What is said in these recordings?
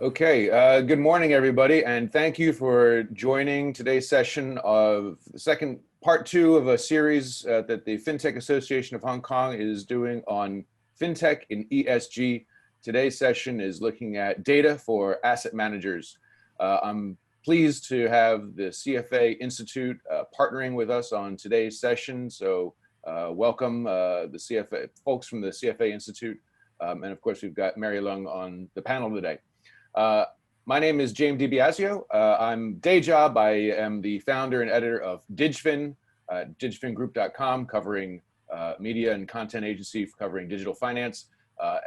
Okay, good morning, everybody, and thank you for joining today's session of the second part 2 of a series that the FinTech Association of Hong Kong is doing on FinTech in ESG. Today's session is looking at data for asset managers. I'm pleased to have the CFA Institute partnering with us on today's session. So welcome the CFA folks from the CFA Institute. And of course, we've got Mary Leung on the panel today. My name is James DiBiasio. I'm day job. I am the founder and editor of DigFin, digfingroup.com, covering media and content agency covering digital finance.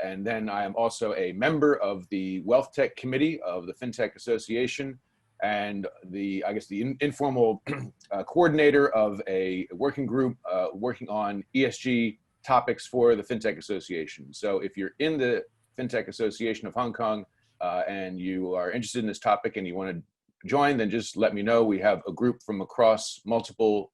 And then I am also a member of the Wealth Tech Committee of the FinTech Association, and the informal coordinator of a working group working on ESG topics for the FinTech Association. So if you're in the FinTech Association of Hong Kong, and you are interested in this topic and you want to join, then just let me know. We have a group from across multiple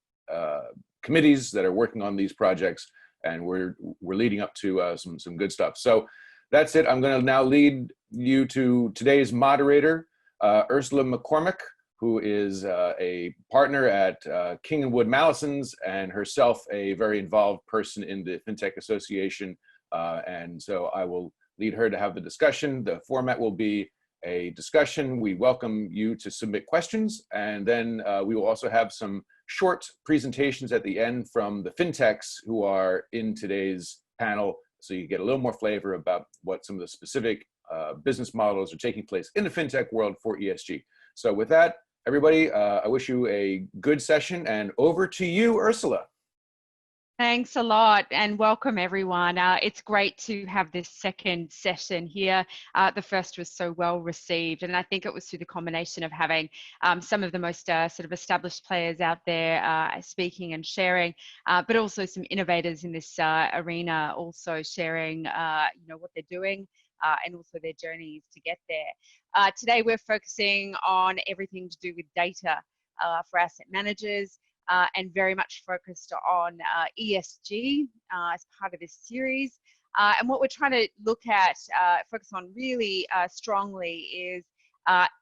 committees that are working on these projects, and we're leading up to some good stuff. So that's it. I'm going to now lead you to today's moderator, Ursula Mccormick, who is a partner at King & Wood Mallesons, and herself a very involved person in the FinTech Association. And so I will lead her to have the discussion. The format will be a discussion. We welcome you to submit questions, and then we will also have some short presentations at the end from the FinTechs who are in today's panel, so you get a little more flavor about what some of the specific business models are taking place in the FinTech world for ESG. So with that, everybody, I wish you a good session, and over to you, Ursula. Thanks a lot, and welcome everyone. It's great to have this second session here. The first was so well received, and I think it was through the combination of having some of the most sort of established players out there speaking and sharing, but also some innovators in this arena also sharing what they're doing and also their journeys to get there. Today we're focusing on everything to do with data for asset managers. And very much focused on ESG as part of this series. And what we're trying to look at, focus on really strongly is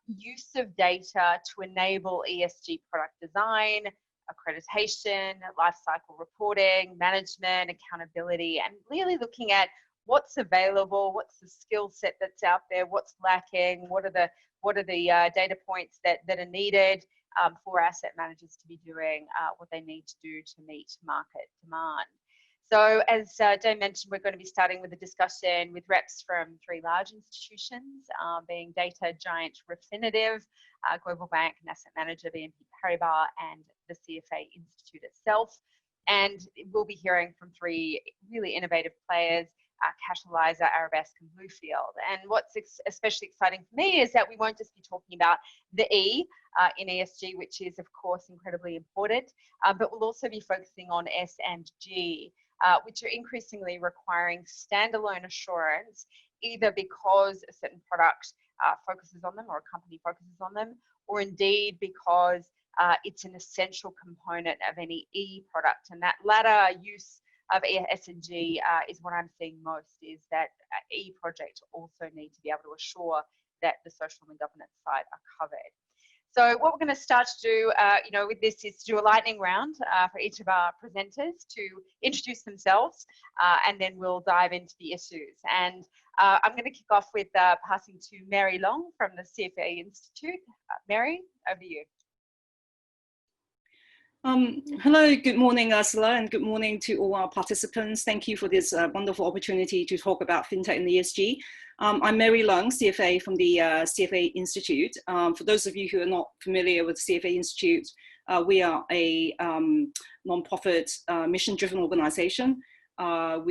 use of data to enable ESG product design, accreditation, life cycle reporting, management, accountability, and really looking at what's available, what's the skill set that's out there, what's lacking, what are the data points that are needed for asset managers to be doing what they need to do to meet market demand. So as Jay mentioned, we're going to be starting with a discussion with reps from 3 large institutions, being data giant Refinitiv, global bank and asset manager BNP Paribas, and the CFA Institute itself. And we'll be hearing from 3 really innovative players, Catalyser, Arabesque, and Bluefield. And what's especially exciting for me is that we won't just be talking about the E in ESG, which is of course incredibly important, but we'll also be focusing on S and G, which are increasingly requiring standalone assurance, either because a certain product focuses on them or a company focuses on them, or indeed because it's an essential component of any E product. And that latter use of S&G is what I'm seeing most, is that E projects also need to be able to assure that the social and governance side are covered. So what we're going to start to do, with this is to do a lightning round for each of our presenters to introduce themselves, and then we'll dive into the issues. And I'm going to kick off with passing to Mary Leung from the CFA Institute. Mary, over to you. Hello, good morning, Ursula, and good morning to all our participants. Thank you for this wonderful opportunity to talk about FinTech and ESG. I'm Mary Leung, CFA from the CFA Institute. For those of you who are not familiar with the CFA Institute, we are a non-profit mission-driven organization. Our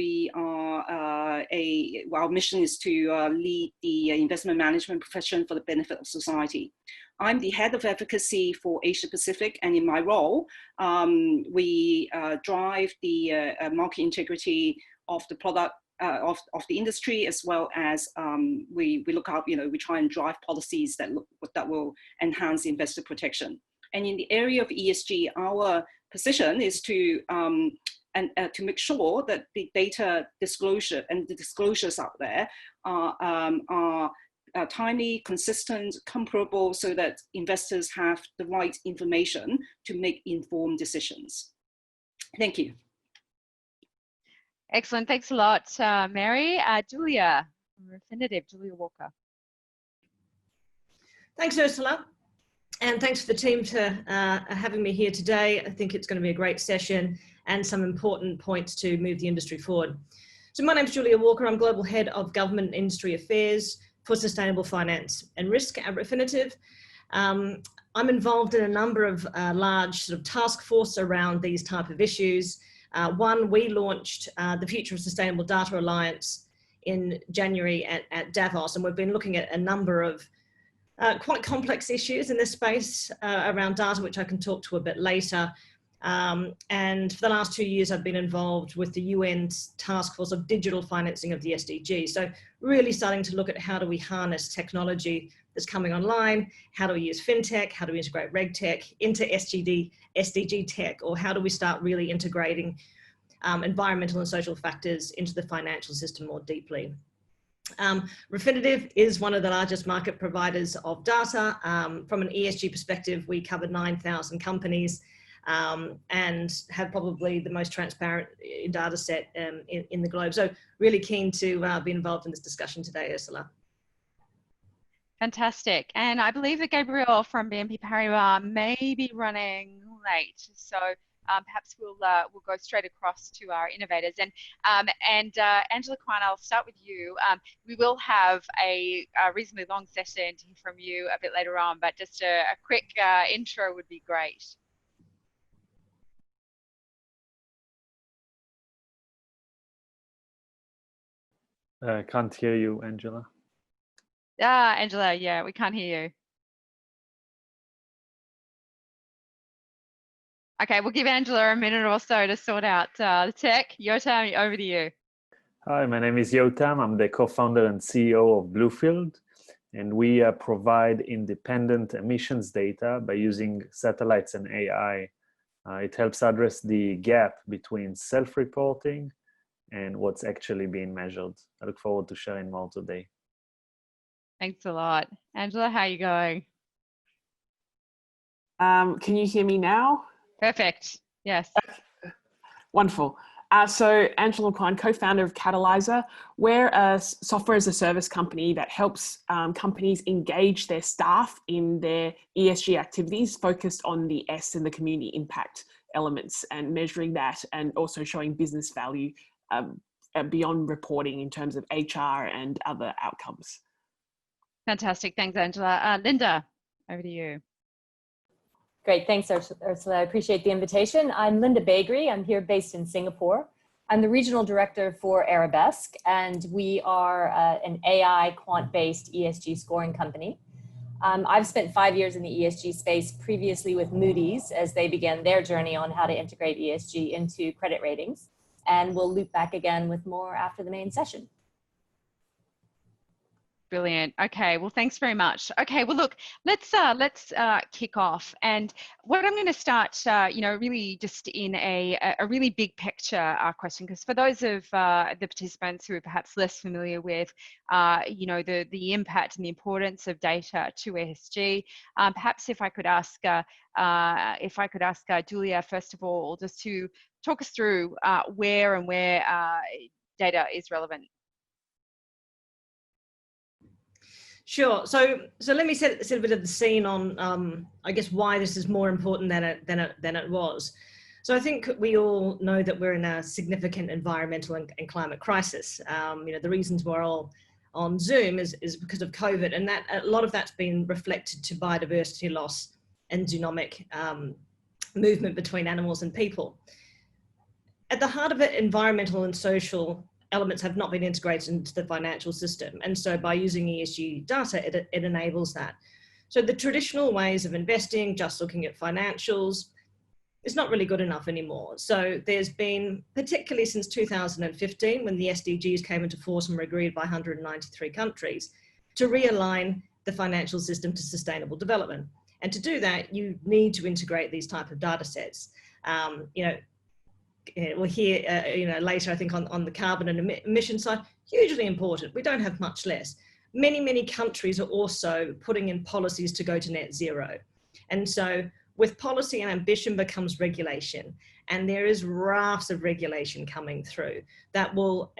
mission is to lead the investment management profession for the benefit of society. I'm the head of advocacy for Asia Pacific, and in my role, we drive the market integrity of the product of the industry, as well as we look out, we try and drive policies that will enhance investor protection. And in the area of ESG, our position is to make sure that the data disclosure and the disclosures out there are timely, consistent, comparable, so that investors have the right information to make informed decisions. Thank you. Excellent. Thanks a lot, Mary. Julia, Refinitiv, Julia Walker. Thanks, Ursula. And thanks for the team for having me here today. I think it's going to be a great session and some important points to move the industry forward. So my name's Julia Walker. I'm Global Head of Government and Industry Affairs for Sustainable Finance and Risk at Refinitiv. I'm involved in a number of large sort of task force around these type of issues. One, we launched the Future of Sustainable Data Alliance in January at Davos, and we've been looking at a number of quite complex issues in this space around data, which I can talk to a bit later. And for the last 2 years, I've been involved with the UN's task force of digital financing of the SDGs. So really starting to look at how do we harness technology that's coming online, how do we use FinTech, how do we integrate RegTech into SDG tech, or how do we start really integrating environmental and social factors into the financial system more deeply. Refinitiv is one of the largest market providers of data. From an ESG perspective, we cover 9,000 companies and have probably the most transparent data set in the globe. So really keen to be involved in this discussion today, Ursula. Fantastic. And I believe that Gabriel from BNP Paribas may be running late. So perhaps we'll go straight across to our innovators. And Angela Kwan, I'll start with you. We will have a reasonably long session to hear from you a bit later on, but just a quick intro would be great. Can't hear you, Angela. Angela, yeah, we can't hear you. Okay, we'll give Angela a minute or so to sort out the tech. Yotam, over to you. Hi, my name is Yotam. I'm the co-founder and CEO of Bluefield, and we provide independent emissions data by using satellites and AI. It helps address the gap between self-reporting and what's actually being measured. I look forward to sharing more today. Thanks a lot. Angela, how are you going? Can you hear me now? Perfect. Yes. Wonderful. So Angela Kwan, co-founder of Catalyser. We're a software as a service company that helps companies engage their staff in their ESG activities focused on the S and the community impact elements and measuring that, and also showing business value beyond reporting in terms of HR and other outcomes. Fantastic. Thanks, Angela. Linda, over to you. Great. Thanks, Ursula. I appreciate the invitation. I'm Linda Baigrie. I'm here based in Singapore. I'm the regional director for Arabesque, and we are an AI quant-based ESG scoring company. I've spent 5 years in the ESG space previously with Moody's as they began their journey on how to integrate ESG into credit ratings. And we'll loop back again with more after the main session. Brilliant. Okay, well, thanks very much. Okay, well, look, let's kick off. And what I'm going to start, really just in a really big picture question, because for those of the participants who are perhaps less familiar with, the impact and the importance of data to ESG, perhaps if I could ask Julia first of all, just to talk us through where data is relevant. Sure. So let me set a bit of the scene on, I guess, why this is more important than it was. So I think we all know that we're in a significant environmental and climate crisis. The reasons we're all on Zoom is because of COVID, and that a lot of that's been reflected to biodiversity loss and zoonotic movement between animals and people. At the heart of it, environmental and social elements have not been integrated into the financial system. And so by using ESG data, it enables that. So the traditional ways of investing, just looking at financials, is not really good enough anymore. So there's been, particularly since 2015, when the SDGs came into force and were agreed by 193 countries, to realign the financial system to sustainable development. And to do that, you need to integrate these type of data sets. We'll hear later, I think, on the carbon and emission side, hugely important. We don't have much less. many countries are also putting in policies to go to net zero. And so with policy and ambition becomes regulation, and there is rafts of regulation coming through that will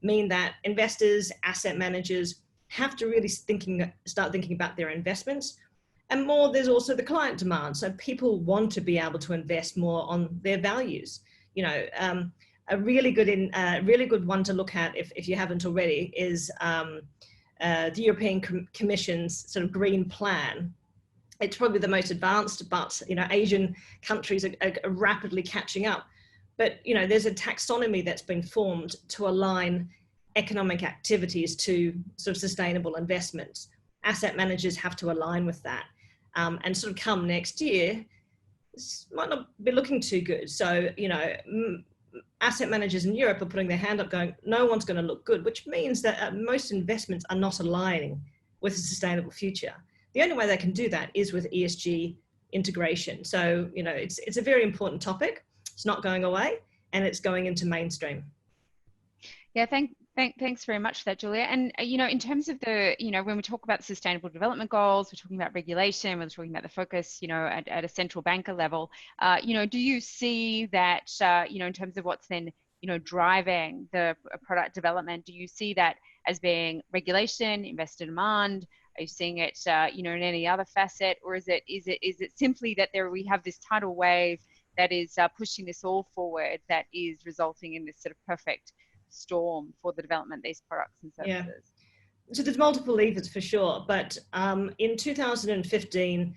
mean that investors, asset managers have to really start thinking about their investments. And more, there's also the client demand. So people want to be able to invest more on their values. You know, a really good one to look at, if you haven't already, is the European Commission's sort of green plan. It's probably the most advanced, but you know, Asian countries are rapidly catching up. But you know, there's a taxonomy that's been formed to align economic activities to sort of sustainable investments. Asset managers have to align with that, and sort of come next year, this might not be looking too good. So you know, asset managers in Europe are putting their hand up, going, no one's going to look good, which means that most investments are not aligning with a sustainable future. The only way they can do that is with ESG integration. So, you know, it's a very important topic. It's not going away, and it's going into mainstream. Yeah, thanks very much for that, Julia. And, you know, in terms of the, you know, when we talk about the Sustainable Development Goals, we're talking about regulation, we're talking about the focus, you know, at a central banker level, you know, do you see that, you know, in terms of what's then, you know, driving the product development, do you see that as being regulation, investor demand? Are you seeing it, you know, in any other facet, or is it simply that we have this tidal wave that is pushing this all forward, that is resulting in this sort of perfect storm for the development of these products and services? Yeah. So there's multiple levers for sure, but in 2015,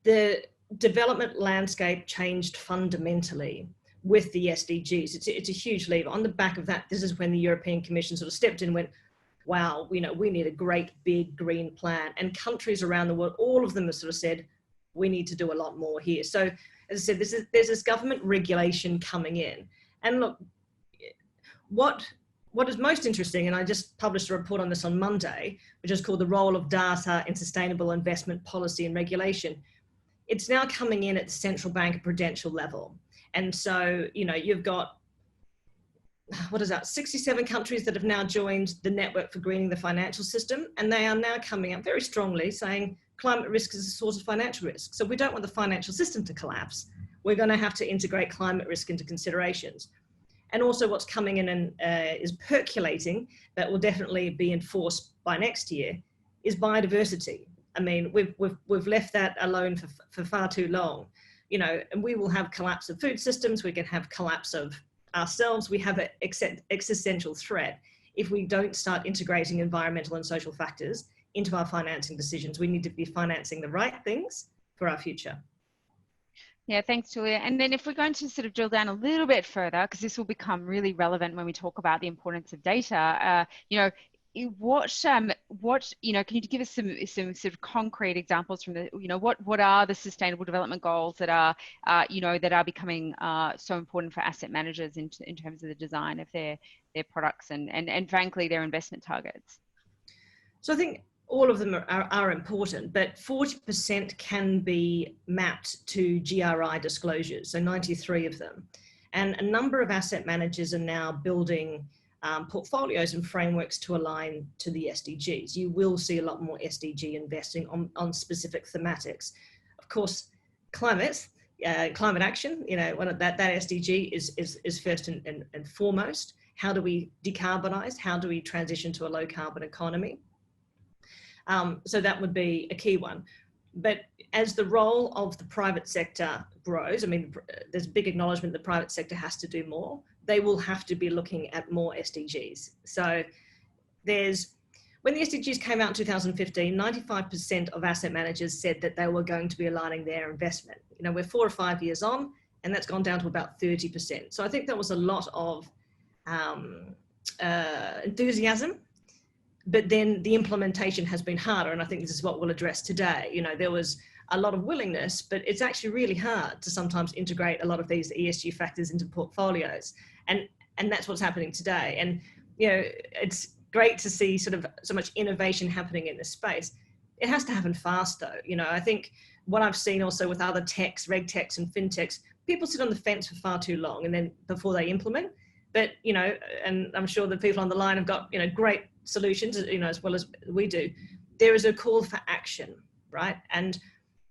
the development landscape changed fundamentally with the SDGs. It's a huge lever. On the back of that, this is when the European Commission sort of stepped in and went, wow, you know, we need a great big green plan. And countries around the world, all of them have sort of said, we need to do a lot more here. So as I said, there's this government regulation coming in. And look, what is most interesting, and I just published a report on this on Monday, which is called The Role of Data in Sustainable Investment Policy and Regulation. It's now coming in at the central bank and prudential level. And so, you know, you've got, 67 countries that have now joined the Network for Greening the Financial System, and they are now coming up very strongly saying climate risk is a source of financial risk. So we don't want the financial system to collapse. We're going to have to integrate climate risk into considerations. And also what's coming in and is percolating, that will definitely be enforced by next year, is biodiversity. I mean, we've left that alone for far too long, you know, and we will have collapse of food systems. We can have collapse of ourselves. We have an existential threat if we don't start integrating environmental and social factors into our financing decisions. We need to be financing the right things for our future. Yeah, thanks, Julia. And then if we're going to sort of drill down a little bit further, because this will become really relevant when we talk about the importance of data, you know, what you know, can you give us some sort of concrete examples from the, you know, what are the Sustainable Development Goals that are you know, that are becoming so important for asset managers in terms of the design of their products and frankly their investment targets? So I think all of them are important, but 40% can be mapped to GRI disclosures, so 93 of them, and a number of asset managers are now building portfolios and frameworks to align to the SDGs. You will see a lot more SDG investing on specific thematics. Of course, climate action, you know, that SDG is first and foremost. How do we decarbonize? How do we transition to a low carbon economy? So that would be a key one. But as the role of the private sector grows, I mean, there's big acknowledgement the private sector has to do more. They will have to be looking at more SDGs. So when the SDGs came out in 2015, 95% of asset managers said that they were going to be aligning their investment. You know, we're 4 or 5 years on, and that's gone down to about 30%. So I think there was a lot of enthusiasm, but then the implementation has been harder. And I think this is what we'll address today. You know, there was a lot of willingness, but it's actually really hard to sometimes integrate a lot of these ESG factors into portfolios. And that's what's happening today. And, you know, it's great to see sort of so much innovation happening in this space. It has to happen fast though. You know, I think what I've seen also with other techs, reg techs and FinTechs, people sit on the fence for far too long and then before they implement. But, you know, and I'm sure the people on the line have got, you know, great solutions, as well as we do, there is a call for action, right? And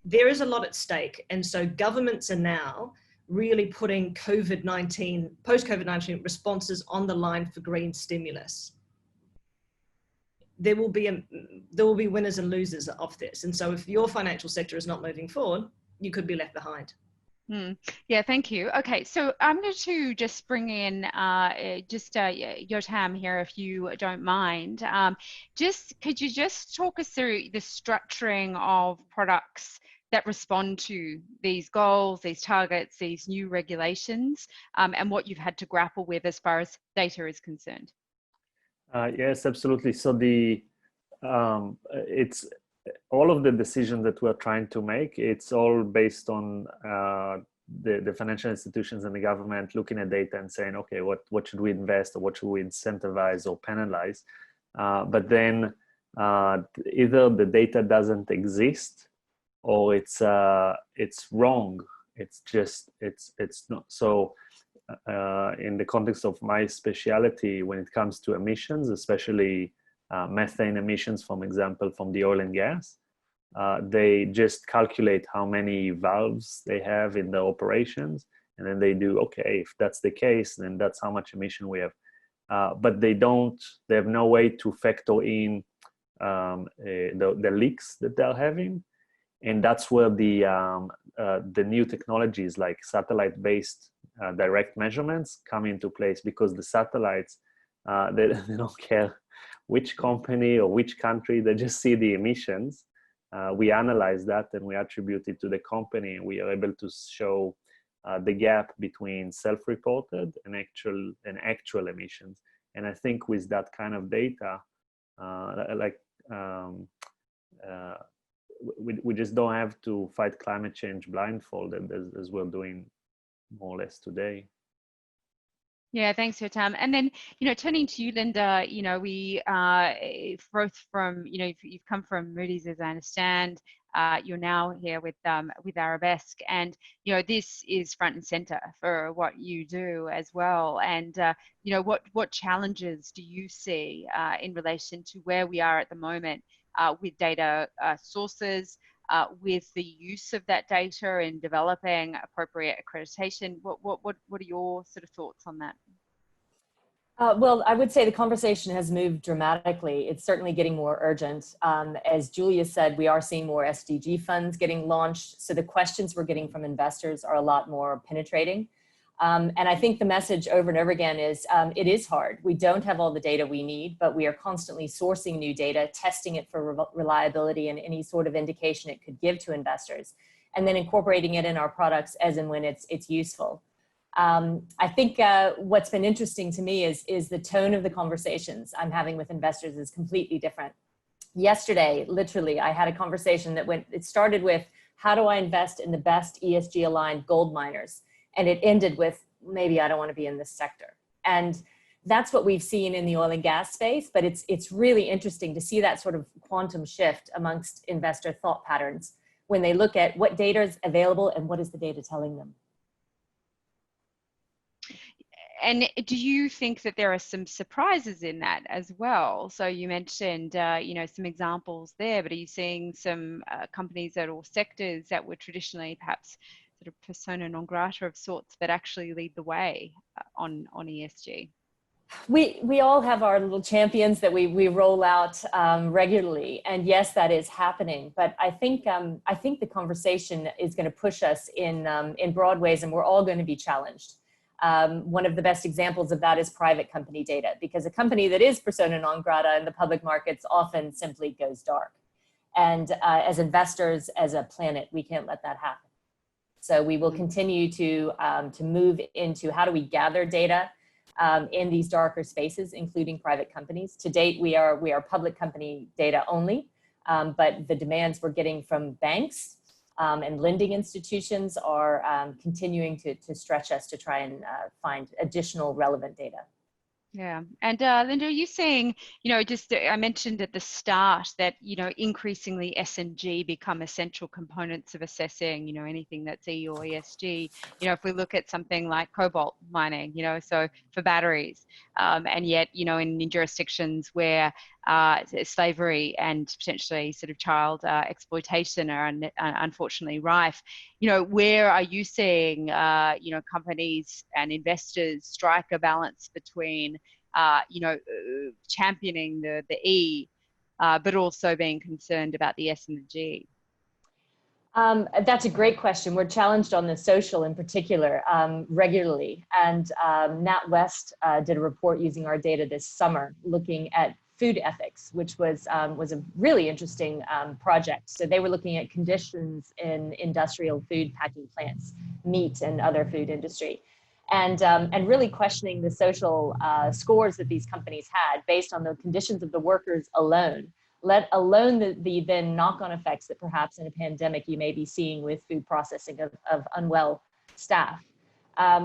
there is a lot at stake. And so governments are now really putting post-COVID-19 responses on the line for green stimulus. There will be winners and losers of this. And so if your financial sector is not moving forward, you could be left behind. Yeah, thank you. Okay, so I'm going to just bring in Yotam here, if you don't mind. Could you just talk us through the structuring of products that respond to these goals, these targets, these new regulations, and what you've had to grapple with as far as data is concerned? Yes, absolutely. So it's all of the decisions that we're trying to make. It's all based on the financial institutions and the government looking at data and saying, okay, what should we invest, or what should we incentivize or penalize? But then either the data doesn't exist, or it's wrong. It's not. So in the context of my specialty, when it comes to emissions, especially methane emissions, for example, from the oil and gas, they just calculate how many valves they have in the operations, and then they do, okay, if that's the case, then that's how much emission we have. But they have no way to factor in the leaks that they're having. And that's where the new technologies like satellite-based direct measurements come into place, because the satellites, they don't care which company or which country, they just see the emissions. We analyze that and we attribute it to the company, and we are able to show the gap between self-reported and actual emissions. And I think with that kind of data, we just don't have to fight climate change blindfolded as we're doing more or less today. Yeah, thanks, Yotam. And then, turning to you, Linda, we both from, you've come from Moody's, as I understand. You're now here with Arabesque, and this is front and center for what you do as well. And what challenges do you see in relation to where we are at the moment with data sources, with the use of that data in developing appropriate accreditation? What are your sort of thoughts on that? Well, I would say the conversation has moved dramatically. It's certainly getting more urgent. As Julia said, we are seeing more SDG funds getting launched. So the questions we're getting from investors are a lot more penetrating. And I think the message over and over again is it is hard. We don't have all the data we need, but we are constantly sourcing new data, testing it for reliability and any sort of indication it could give to investors, and then incorporating it in our products as and when it's useful. I think what's been interesting to me is the tone of the conversations I'm having with investors is completely different. Yesterday, literally, I had a conversation it started with, how do I invest in the best ESG aligned gold miners? And it ended with, maybe I don't want to be in this sector. And that's what we've seen in the oil and gas space, but it's really interesting to see that sort of quantum shift amongst investor thought patterns when they look at what data is available and what is the data telling them. And do you think that there are some surprises in that as well? So you mentioned, some examples there, but are you seeing some companies or sectors that were traditionally perhaps sort of persona non grata of sorts that actually lead the way on ESG? We all have our little champions that we roll out regularly, and yes, that is happening. But I think the conversation is going to push us in broad ways, and we're all going to be challenged. One of the best examples of that is private company data, because a company that is persona non grata in the public markets often simply goes dark. And as investors, as a planet, we can't let that happen. So we will continue to move into how do we gather data in these darker spaces, including private companies. To date, we are public company data only, but the demands we're getting from banks and lending institutions are continuing to stretch us to try and find additional relevant data. Yeah, and Linda, are you saying, just I mentioned at the start that, increasingly S&G become essential components of assessing, anything that's E or ESG. If we look at something like cobalt mining, so for batteries, and yet, in jurisdictions where slavery and potentially sort of child exploitation are unfortunately rife, where are you seeing, companies and investors strike a balance between championing the E, but also being concerned about the S and the G? That's a great question. We're challenged on the social in particular regularly. And NatWest did a report using our data this summer looking at food ethics, which was a really interesting project. So they were looking at conditions in industrial food packing plants, meat and other food industry. And really questioning the social scores that these companies had based on the conditions of the workers alone, let alone the then knock-on effects that perhaps in a pandemic you may be seeing with food processing of unwell staff.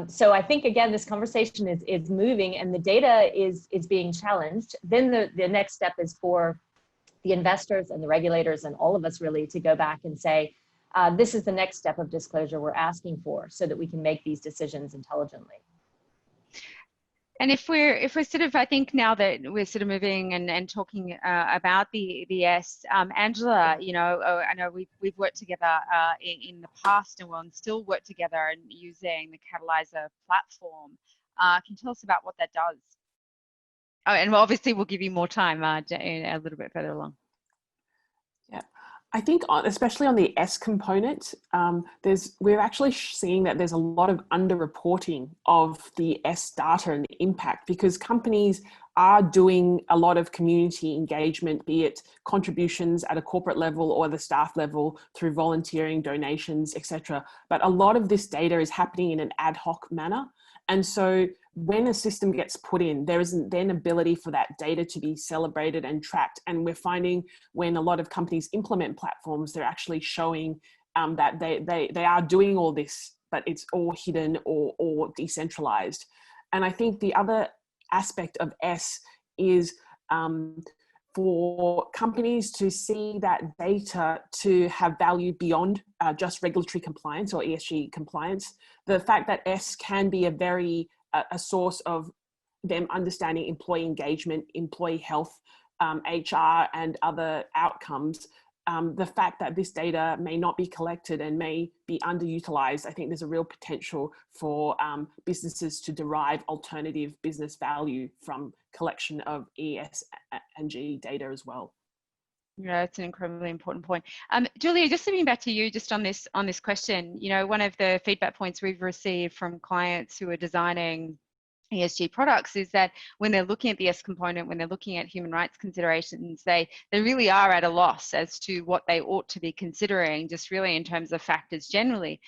So I think, again, this conversation is moving and the data is being challenged. Then the next step is for the investors and the regulators and all of us really to go back and say, this is the next step of disclosure we're asking for so that we can make these decisions intelligently. And if we're sort of, I think now that we're sort of moving and talking about the S, Angela, I know we've worked together in the past and we'll still work together in using the Catalyser platform. Can you tell us about what that does? Oh, and obviously we'll give you more time a little bit further along. Yeah, I think especially on the S component, we're actually seeing that there's a lot of underreporting of the S data and the impact, because companies are doing a lot of community engagement, be it contributions at a corporate level or the staff level through volunteering, donations, etc. But a lot of this data is happening in an ad hoc manner. And so when a system gets put in, there isn't then ability for that data to be celebrated and tracked. And we're finding when a lot of companies implement platforms, they're actually showing that they are doing all this, but it's all hidden or decentralized. And I think the other aspect of S is for companies to see that data to have value beyond just regulatory compliance or ESG compliance. The fact that S can be a source of them understanding employee engagement, employee health, HR and other outcomes. The fact that this data may not be collected and may be underutilized, I think there's a real potential for businesses to derive alternative business value from collection of ES and G data as well. Yeah, it's an incredibly important point. Julia, just looking back to you just on this question, one of the feedback points we've received from clients who are designing ESG products is that when they're looking at the S component, when they're looking at human rights considerations, they really are at a loss as to what they ought to be considering, just really in terms of factors generally.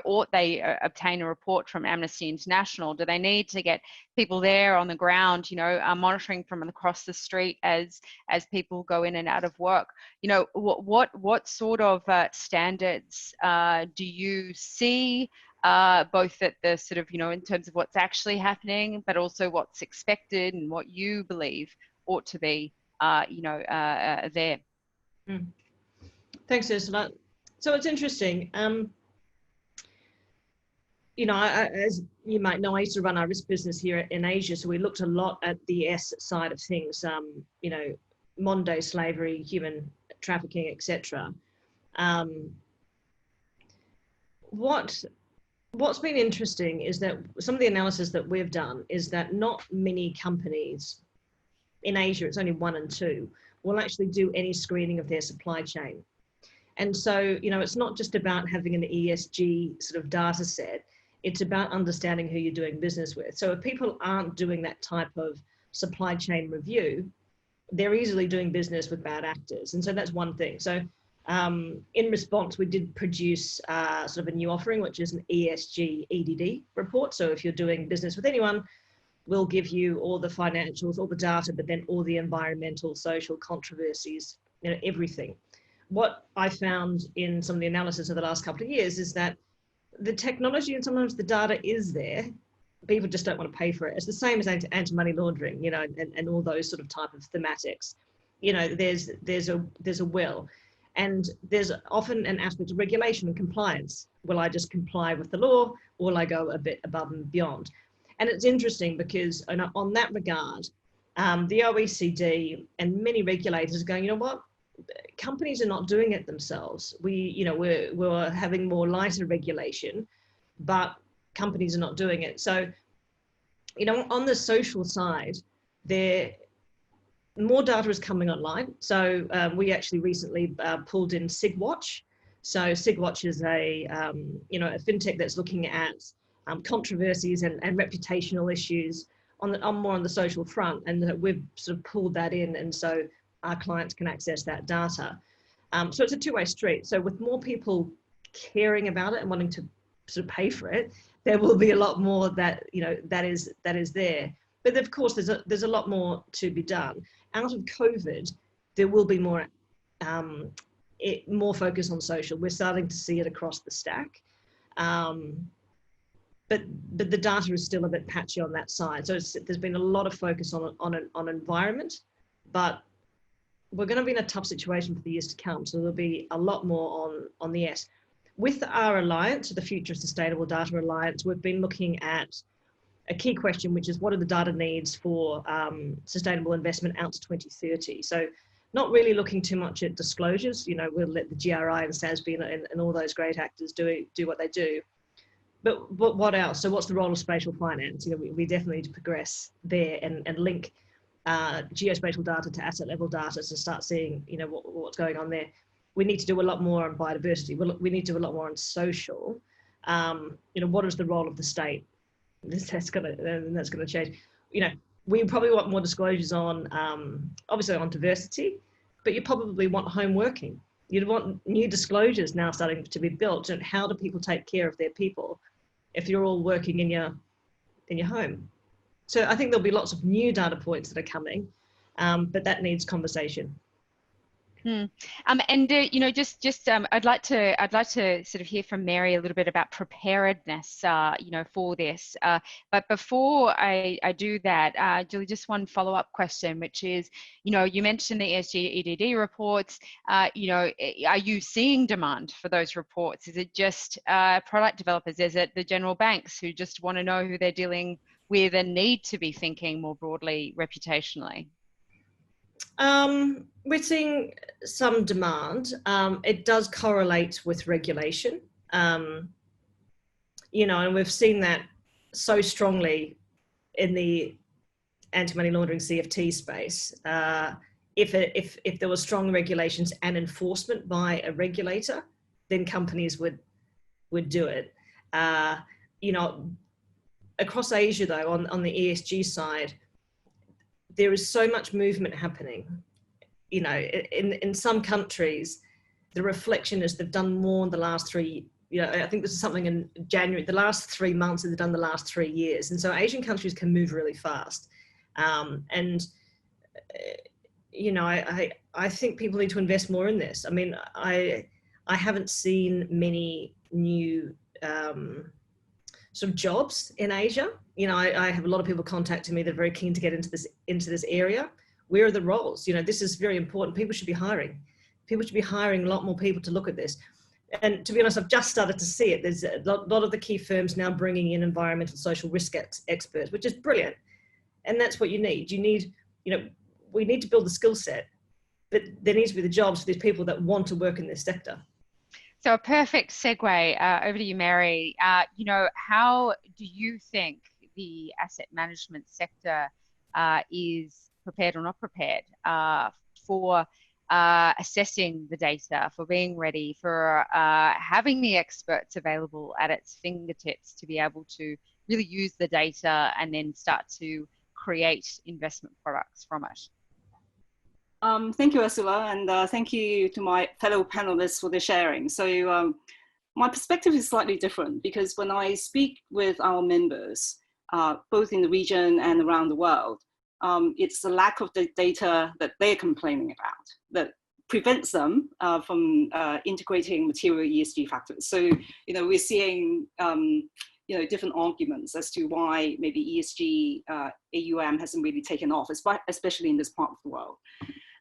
Ought they obtain a report from Amnesty International? Do they need to get people there on the ground, monitoring from across the street as people go in and out of work? What sort of standards do you see? Both at the sort of, in terms of what's actually happening, but also what's expected and what you believe ought to be, there. Thanks, Ursula. So it's interesting. As you might know, I used to run our risk business here in Asia, so we looked a lot at the S side of things, modern day slavery, human trafficking, etc. What's been interesting is that some of the analysis that we've done is that not many companies in Asia, it's only 1 and 2, will actually do any screening of their supply chain. And so, it's not just about having an ESG sort of data set, it's about understanding who you're doing business with. So if people aren't doing that type of supply chain review, they're easily doing business with bad actors. And so that's one thing. So in response, we did produce sort of a new offering, which is an ESG EDD report. So if you're doing business with anyone, we'll give you all the financials, all the data, but then all the environmental, social controversies, everything. What I found in some of the analysis of the last couple of years is that the technology and sometimes the data is there, people just don't want to pay for it. It's the same as anti-money laundering, you know, and all those sort of type of thematics. You know, there's a will, and there's often an aspect of regulation and compliance. Will I just comply with the law, or will I go a bit above and beyond? And it's interesting because on that regard, the OECD and many regulators are going, you know what, companies are not doing it themselves. We're having more lighter regulation, but companies are not doing it. So, you know, on the social side, more data is coming online. So we actually recently pulled in SigWatch. So SigWatch is a FinTech that's looking at controversies and reputational issues more on the social front, and we've sort of pulled that in, and so our clients can access that data. So it's a two-way street. So with more people caring about it and wanting to sort of pay for it, there will be a lot more that, you know, that is there. But of course, there's a lot more to be done. Out of COVID, there will be more focus on social. We're starting to see it across the stack, but the data is still a bit patchy on that side. So there's been a lot of focus on environment, but we're going to be in a tough situation for the years to come. So there'll be a lot more on the S. With our alliance, the Future Sustainable Data Alliance, we've been looking at a key question, which is what are the data needs for sustainable investment out to 2030? So not really looking too much at disclosures. You know, we'll let the GRI and SASB and all those great actors do what they do. But what else? So what's the role of spatial finance? You know, we definitely need to progress there and link geospatial data to asset level data to start seeing, you know, what's going on there. We need to do a lot more on biodiversity. We need to do a lot more on social. You know, what is the role of the state? That's going to change. You know, we probably want more disclosures on, obviously on diversity, but you probably want home working. You'd want new disclosures now starting to be built. And how do people take care of their people if you're all working in your home? So I think there'll be lots of new data points that are coming, but that needs conversation. You know, I'd like to sort of hear from Mary a little bit about preparedness, you know, for this. But before I do that, Julie, just one follow-up question, which is, you know, you mentioned the ESG-EDD reports. You know, are you seeing demand for those reports? Is it just product developers? Is it the general banks who just want to know who they're dealing with and need to be thinking more broadly reputationally? We're seeing some demand. It does correlate with regulation, you know, and we've seen that so strongly in the anti-money laundering CFT space. If there were strong regulations and enforcement by a regulator, then companies would do it. You know, across Asia though, on the ESG side, there is so much movement happening. You know, in some countries, the reflection is they've done more in the last you know, I think this is something in January, the last 3 months, they've done the last 3 years. And so Asian countries can move really fast. You know, I think people need to invest more in this. I mean, I haven't seen many new sort of jobs in Asia. You know, I have a lot of people contacting me that are very keen to get into this area. Where are the roles? You know, this is very important. People should be hiring. People should be hiring a lot more people to look at this. And to be honest, I've just started to see it. There's a lot of the key firms now bringing in environmental social risk experts, which is brilliant. And that's what you need. You need, you know, we need to build the skill set, but there needs to be the jobs for these people that want to work in this sector. So a perfect segue over to you, Mary. You know, how do you think the asset management sector is prepared or not prepared for assessing the data, for being ready, for having the experts available at its fingertips to be able to really use the data and then start to create investment products from it? Thank you, Ursula, and thank you to my fellow panelists for the sharing. So my perspective is slightly different, because when I speak with our members, both in the region and around the world, it's the lack of the data that they're complaining about that prevents them from integrating material ESG factors. So, you know, we're seeing different arguments as to why maybe ESG AUM hasn't really taken off, especially in this part of the world.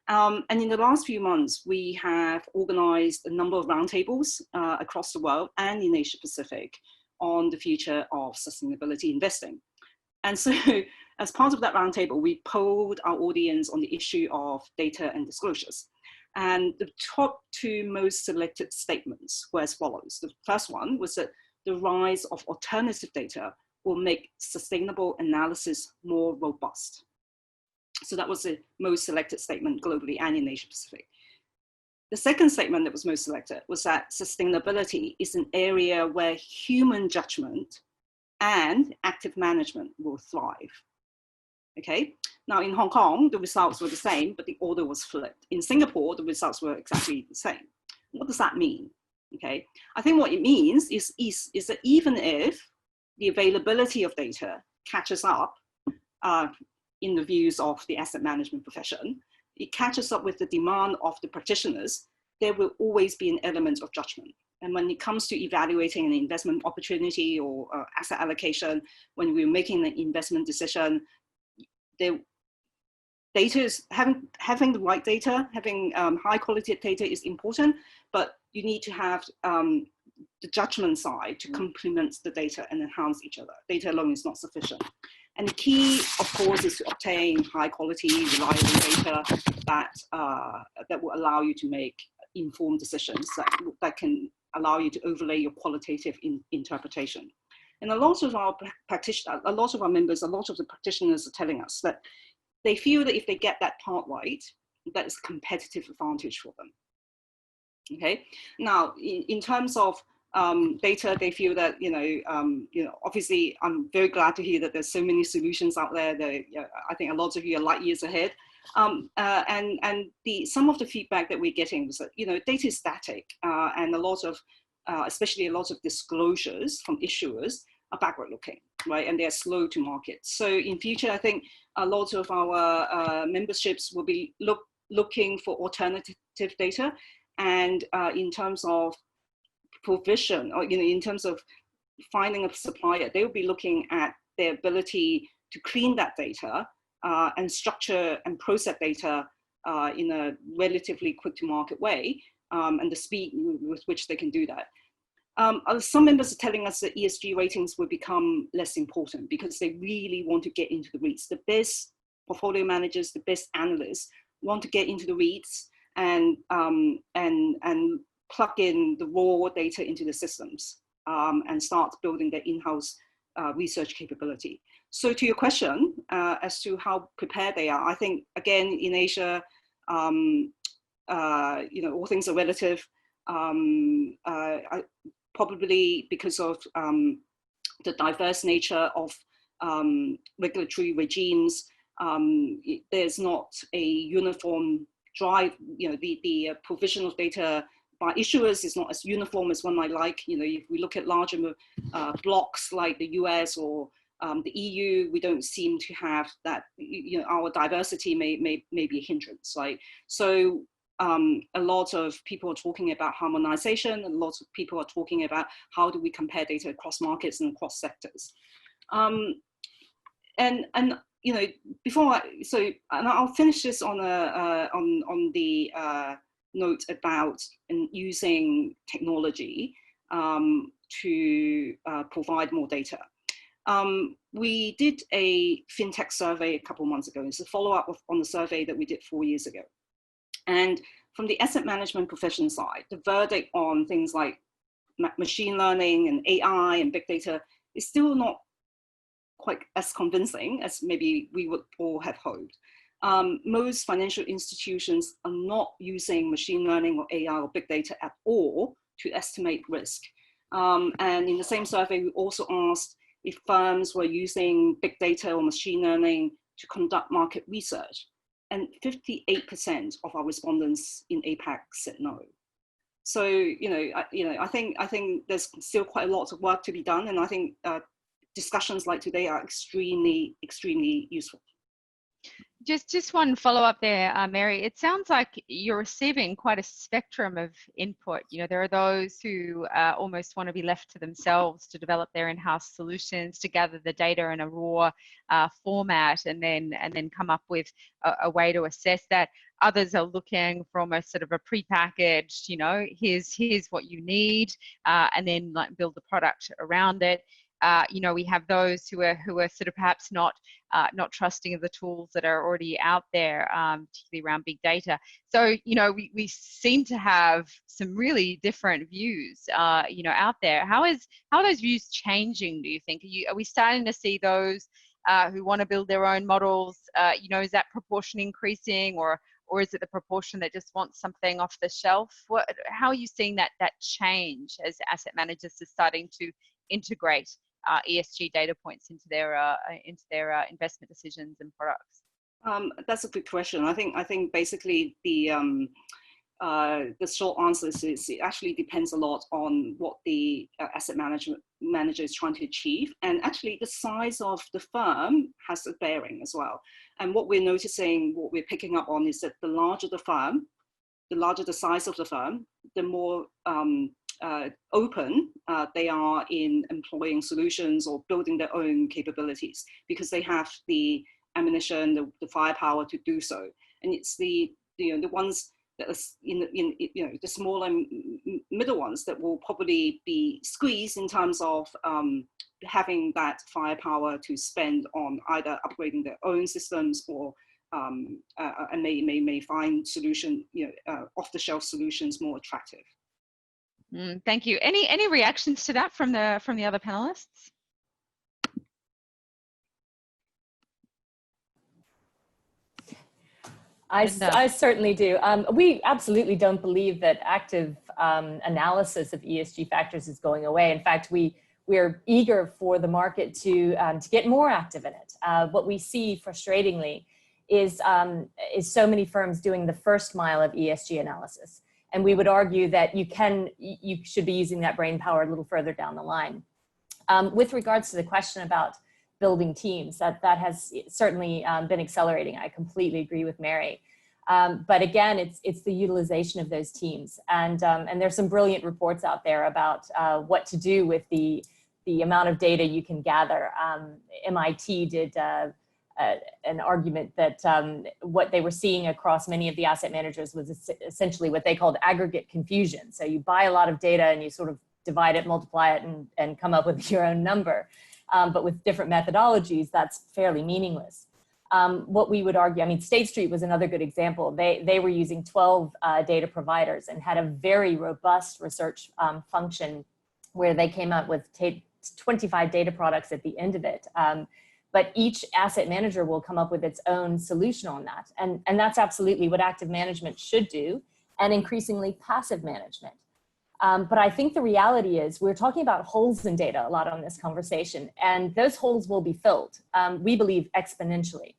And in the last few months, we have organized a number of roundtables across the world and in Asia Pacific on the future of sustainability investing. And so as part of that roundtable, we polled our audience on the issue of data and disclosures. And the top two most selected statements were as follows. The first one was that the rise of alternative data will make sustainable analysis more robust. So that was the most selected statement globally and in Asia Pacific. The second statement that was most selected was that sustainability is an area where human judgment and active management will thrive. Okay, now in Hong Kong, the results were the same, but the order was flipped. In Singapore, the results were exactly the same. What does that mean? Okay, I think what it means is that even if the availability of data catches up in the views of the asset management profession, it catches up with the demand of the practitioners, there will always be an element of judgment. And when it comes to evaluating an investment opportunity or asset allocation, when we're making an investment decision, data is having the right data, having high quality data is important, but you need to have the judgment side to complement the data and enhance each other. Data alone is not sufficient. And the key, of course, is to obtain high quality, reliable data that will allow you to make informed decisions that can allow you to overlay your qualitative interpretation. And a lot of our practitioners, a lot of our members, a lot of the practitioners are telling us that they feel that if they get that part right, that is a competitive advantage for them. Okay. Now, in terms of data, they feel that obviously, I'm very glad to hear that there's so many solutions out there. That I think a lot of you are light years ahead. And some of the feedback that we're getting was that data is static, and a lot of, especially a lot of disclosures from issuers are backward looking, right? And they're slow to market. So in future, I think a lot of our memberships will be looking for alternative data, and in terms of provision, or in terms of finding a supplier, they will be looking at their ability to clean that data and structure and process data in a relatively quick to market way, and the speed with which they can do that. Some members are telling us that ESG ratings will become less important because they really want to get into the weeds. The best portfolio managers, the best analysts want to get into the weeds and plug in the raw data into the systems and start building their in-house research capability. So to your question as to how prepared they are, I think again in Asia, all things are relative. Probably because of the diverse nature of regulatory regimes, there's not a uniform drive. The provision of data by issuers is not as uniform as one might like. If we look at larger blocks like the US or the EU, we don't seem to have that. Our diversity may be a hindrance, right? So a lot of people are talking about harmonization, and lots of people are talking about how do we compare data across markets and across sectors. And I'll finish this on the note about using technology to provide more data. We did a FinTech survey a couple of months ago. It's a follow-up on the survey that we did 4 years ago. And from the asset management profession side, the verdict on things like machine learning and AI and big data is still not quite as convincing as maybe we would all have hoped. Most financial institutions are not using machine learning or AI or big data at all to estimate risk. And in the same survey, we also asked if firms were using big data or machine learning to conduct market research. And 58% of our respondents in APAC said no. So, I think there's still quite a lot of work to be done. And I think discussions like today are extremely, extremely useful. Just one follow-up there, Mary. It sounds like you're receiving quite a spectrum of input. You know, there are those who almost want to be left to themselves to develop their in-house solutions, to gather the data in a raw format, and then come up with a way to assess that. Others are looking for almost sort of a pre-packaged, you know, here's what you need, and then like build the product around it. You know, we have those who are sort of perhaps not trusting of the tools that are already out there, particularly around big data. So, you know, we seem to have some really different views, you know, out there. How are those views changing, do you think? Are we starting to see those who want to build their own models? You know, is that proportion increasing, or is it the proportion that just wants something off the shelf? How are you seeing that change as asset managers are starting to integrate ESG data points into their investment decisions and products? That's a good question. I think basically the short answer is it actually depends a lot on what the asset manager is trying to achieve, and actually the size of the firm has a bearing as well. And what we're noticing, what we're picking up on, is that the larger the firm, the larger the size of the firm, the more open they are in employing solutions or building their own capabilities, because they have the ammunition, the firepower to do so. And it's the ones that are the smaller middle ones that will probably be squeezed in terms of having that firepower to spend on either upgrading their own systems or and may find off-the-shelf solutions more attractive. Thank you. Any reactions to that from the other panelists? I certainly do. We absolutely don't believe that active analysis of ESG factors is going away. In fact, we're eager for the market to get more active in it. What we see, frustratingly, is so many firms doing the first mile of ESG analysis. And we would argue that you should be using that brain power a little further down the line. With regards to the question about building teams, that has certainly been accelerating. I completely agree with Mary. But again, it's the utilization of those teams. And there's some brilliant reports out there about what to do with the amount of data you can gather. MIT did an argument that what they were seeing across many of the asset managers was essentially what they called aggregate confusion. So you buy a lot of data and you sort of divide it, multiply it, and come up with your own number. But with different methodologies, that's fairly meaningless. What we would argue, I mean, State Street was another good example. They were using 12 data providers and had a very robust research function where they came out with 25 data products at the end of it. But each asset manager will come up with its own solution on that. And that's absolutely what active management should do, and increasingly passive management. But I think the reality is we're talking about holes in data a lot on this conversation, and those holes will be filled, we believe, exponentially.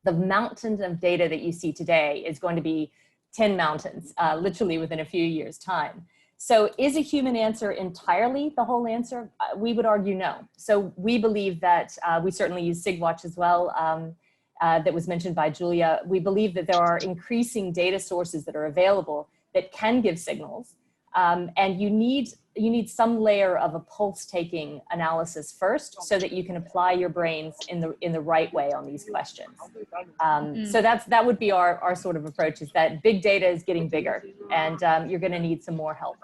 The mountain of data that you see today is going to be 10 mountains, literally within a few years' time. So is a human answer entirely the whole answer? We would argue no. So we believe that we certainly use SigWatch as well, that was mentioned by Julia. We believe that there are increasing data sources that are available that can give signals. And you need some layer of a pulse-taking analysis first, so that you can apply your brains in the right way on these questions. So that would be our sort of approach, is that big data is getting bigger, and you're going to need some more help.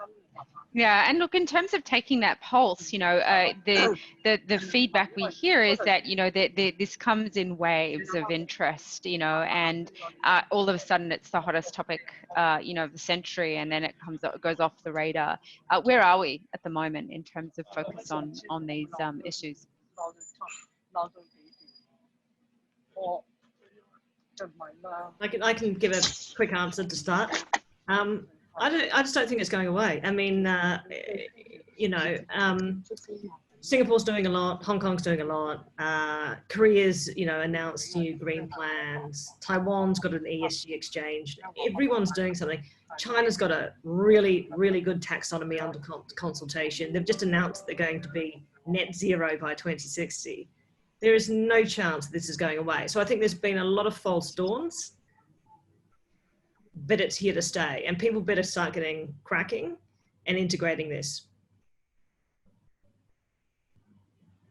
Yeah, and look, in terms of taking that pulse, you know, the feedback we hear is that, you know, this comes in waves of interest, you know, and all of a sudden it's the hottest topic, you know, of the century, and then it goes off the radar. Where are we at the moment in terms of focus on these issues? I can give a quick answer to start. I just don't think it's going away. I mean, you know, Singapore's doing a lot, Hong Kong's doing a lot, Korea's, you know, announced new green plans, Taiwan's got an ESG exchange, everyone's doing something. China's got a really, really good taxonomy under consultation. They've just announced they're going to be net zero by 2060. There is no chance this is going away. So I think there's been a lot of false dawns, but it's here to stay, and people better start getting cracking and integrating this.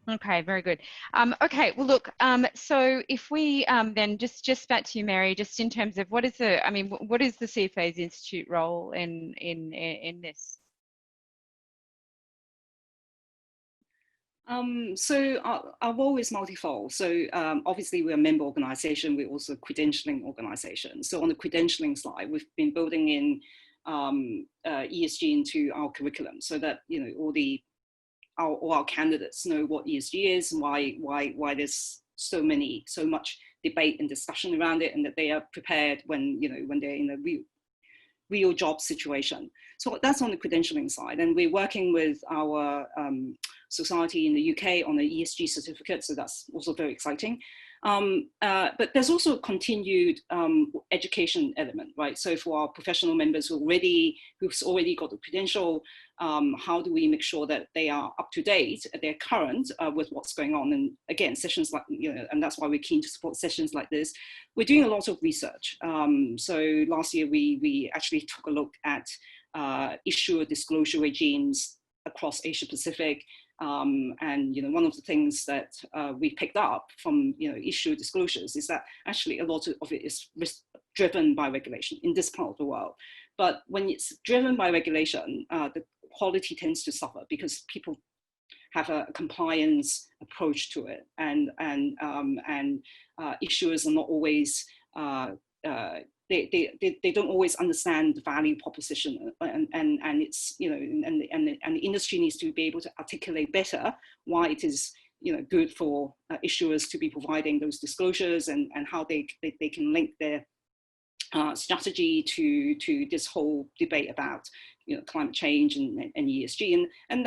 Okay, very good. Okay, well, look, so if we then just back to you, Mary, just in terms of what is the, I mean, what is the CFA Institute role in this? So our role is multifold. So obviously we're a member organization, we're also a credentialing organization. So on the credentialing side, we've been building in ESG into our curriculum so that, you know, all our candidates know what ESG is and why there's so much debate and discussion around it, and that they are prepared when, you know, when they're in a real job situation. So that's on the credentialing side, and we're working with our society in the UK on the ESG certificate, so that's also very exciting. But there's also a continued education element, right? So for our professional members who've already got the credential, how do we make sure that they are up to date, they're current with what's going on? And again, sessions like, you know, and that's why we're keen to support sessions like this. We're doing a lot of research. So last year we actually took a look at issuer disclosure regimes across Asia Pacific. And, you know, one of the things that we picked up from, you know, issue disclosures is that actually a lot of it is driven by regulation in this part of the world. But when it's driven by regulation, the quality tends to suffer because people have a compliance approach to it, and issuers are not always they don't always understand the value proposition, and it's, you know, and the industry needs to be able to articulate better why it is, you know, good for issuers to be providing those disclosures, and how they can link their strategy to this whole debate about, you know, climate change and ESG, and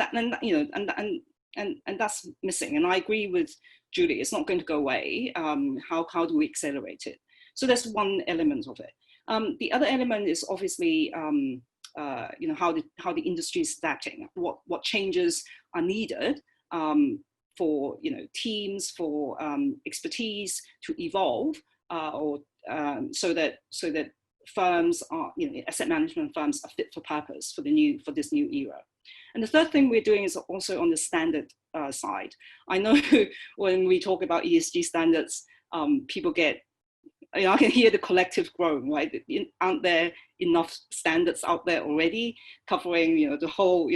that's missing. And I agree with Julie, it's not going to go away. How do we accelerate it? So that's one element of it. The other element is obviously, you know, how the industry is adapting. What changes are needed for, you know, teams, for expertise to evolve, so that firms are, you know, asset management firms are fit for purpose for this new era. And the third thing we're doing is also on the standard side. I know when we talk about ESG standards, people get, you know, I can hear the collective groan, right? Aren't there enough standards out there already covering, you know, the whole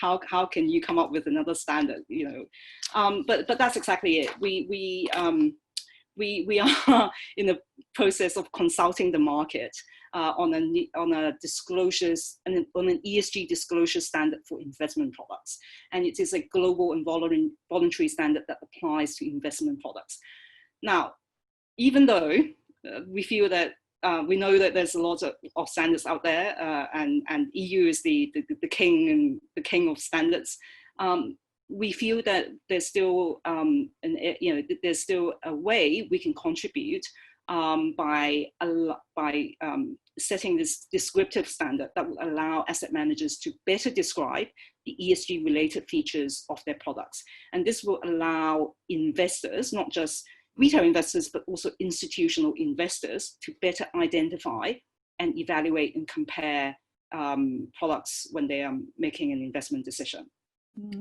hog? How can you come up with another standard, you know? But that's exactly it. We are in the process of consulting the market on a disclosures and on an ESG disclosure standard for investment products, and it is a global and voluntary standard that applies to investment products. Now, even though we feel that we know that there's a lot of standards out there, and EU is the king of standards, we feel that there's still there's still a way we can contribute by setting this descriptive standard that will allow asset managers to better describe the ESG-related features of their products. And this will allow investors, not just retail investors, but also institutional investors, to better identify and evaluate and compare products when they are making an investment decision.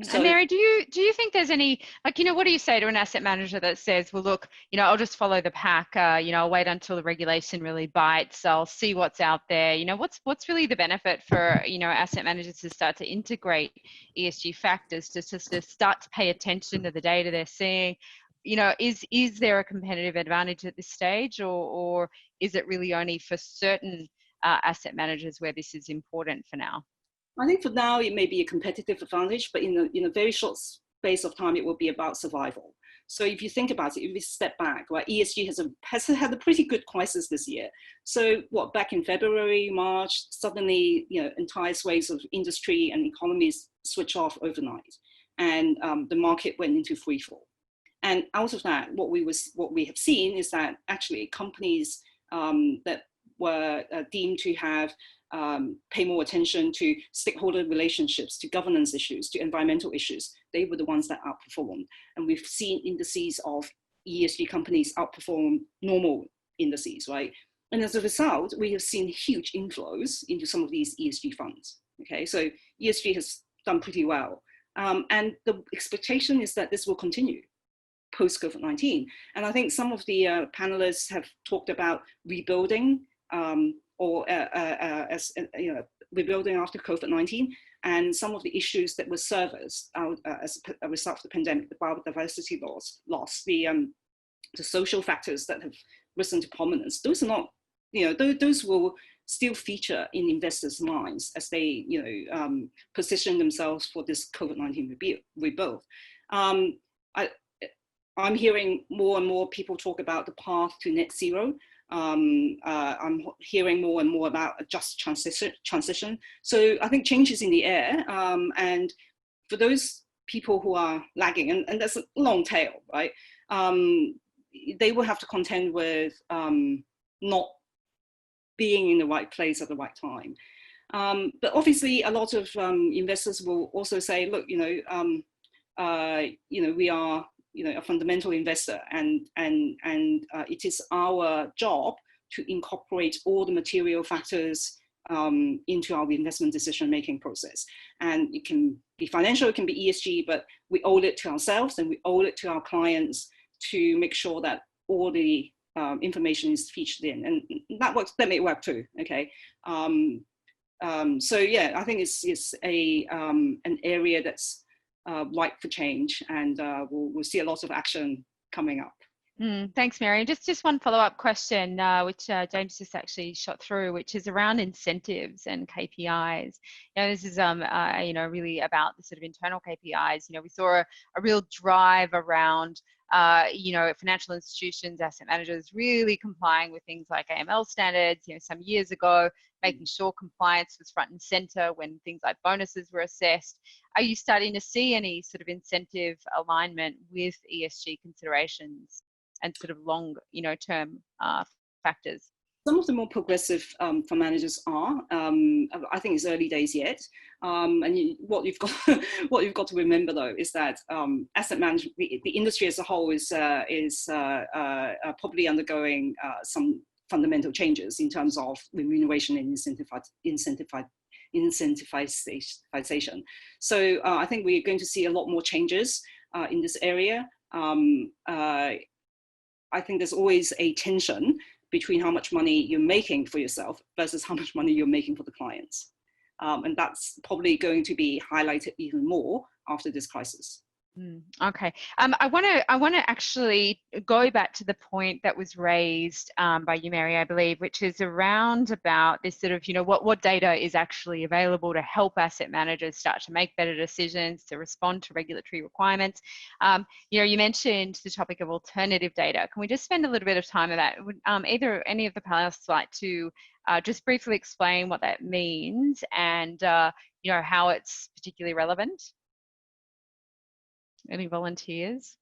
So, and Mary, do you think there's any, like, you know, what do you say to an asset manager that says, well, look, you know, I'll just follow the pack, you know, I'll wait until the regulation really bites, I'll see what's out there, you know, what's really the benefit for, you know, asset managers to start to integrate ESG factors, to start to pay attention to the data they're seeing? You know, is there a competitive advantage at this stage, or is it really only for certain asset managers where this is important for now? I think for now it may be a competitive advantage, but in a very short space of time, it will be about survival. So if you think about it, if we step back, right, ESG has had a pretty good crisis this year. So back in February, March, suddenly, you know, entire swathes of industry and economies switch off overnight, and the market went into free fall. And out of that, what we have seen is that actually companies that were deemed to have pay more attention to stakeholder relationships, to governance issues, to environmental issues. They were the ones that outperformed. And we've seen indices of ESG companies outperform normal indices, right? And as a result, we have seen huge inflows into some of these ESG funds. Okay, so ESG has done pretty well. And the expectation is that this will continue post-COVID-19. And I think some of the panelists have talked about rebuilding rebuilding after COVID-19, and some of the issues that were surfaced as a result of the pandemic, the biodiversity loss, the social factors that have risen to prominence. Those are not, those will still feature in investors' minds as they, position themselves for this COVID-19 rebuild. I'm hearing more and more people talk about the path to net zero. I'm hearing more and more about a just transition. So I think change is in the air. And for those people who are lagging, and there's a long tail, right? They will have to contend with not being in the right place at the right time. But obviously, a lot of investors will also say, look, we are a fundamental investor, and it is our job to incorporate all the material factors into our investment decision-making process. And it can be financial, it can be ESG, but we owe it to ourselves and we owe it to our clients to make sure that all the information is featured in, and that may work too. Okay, so yeah, I think it's an area that's ripe for change, and we'll see a lot of action coming up. Thanks, Mary. Just one follow-up question, which James just actually shot through, which is around incentives and KPIs. This is really about the sort of internal KPIs. We saw a real drive around financial institutions, asset managers really complying with things like AML standards, some years ago, making sure compliance was front and center when things like bonuses were assessed. Are you starting to see any sort of incentive alignment with ESG considerations and sort of long, term factors? Some of the more progressive fund managers are. I think it's early days yet. And what you've got to remember though is that asset management, the industry as a whole is probably undergoing some fundamental changes in terms of remuneration and incentivization. So I think we're going to see a lot more changes in this area. I think there's always a tension between how much money you're making for yourself versus how much money you're making for the clients. And that's probably going to be highlighted even more after this crisis. Okay. I want to actually go back to the point that was raised by you, Mary, I believe, which is around about this sort of, what data is actually available to help asset managers start to make better decisions, to respond to regulatory requirements. You mentioned the topic of alternative data. Can we just spend a little bit of time on that? Would any of the panelists like to just briefly explain what that means and, how it's particularly relevant? Any volunteers?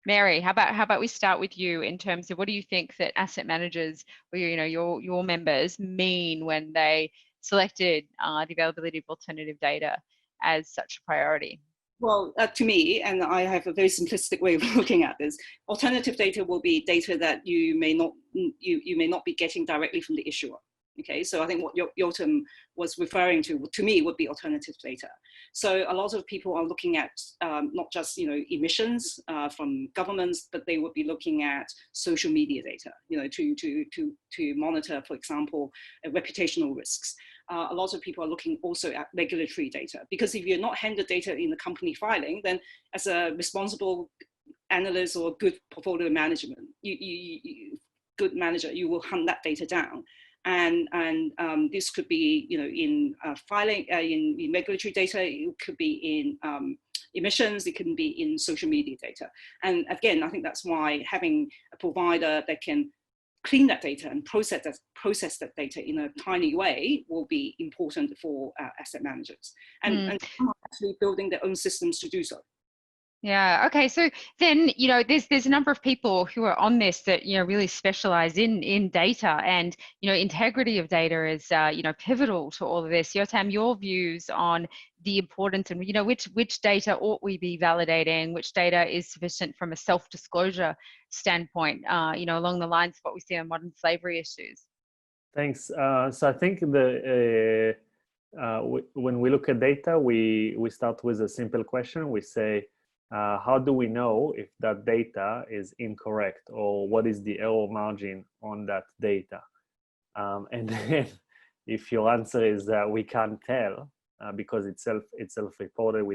Mary, how about we start with you in terms of what do you think that asset managers or your members mean when they selected the availability of alternative data as such a priority? Well, to me, and I have a very simplistic way of looking at this, alternative data will be data that you may not be getting directly from the issuer. Okay, so I think what Yotam was referring to me, would be alternative data. So a lot of people are looking at not just emissions from governments, but they would be looking at social media data, to monitor, for example, reputational risks. A lot of people are looking also at regulatory data, because if you're not handed data in the company filing, then as a responsible analyst or good portfolio management, good manager, you will hunt that data down. And this could be, in filing, in regulatory data, it could be in emissions, it can be in social media data. And again, I think that's why having a provider that can clean that data and process that data in a timely way will be important for asset managers. And some are actually building their own systems to do so. Yeah. Okay. So then, there's a number of people who are on this that, really specialize in data, and, integrity of data is, pivotal to all of this. Yotam, your views on the importance and, which data ought we be validating, which data is sufficient from a self-disclosure standpoint, along the lines of what we see on modern slavery issues. Thanks. So I think when we look at data, we start with a simple question. We say, how do we know if that data is incorrect, or what is the error margin on that data? And then if your answer is that we can't tell because it's self-reported,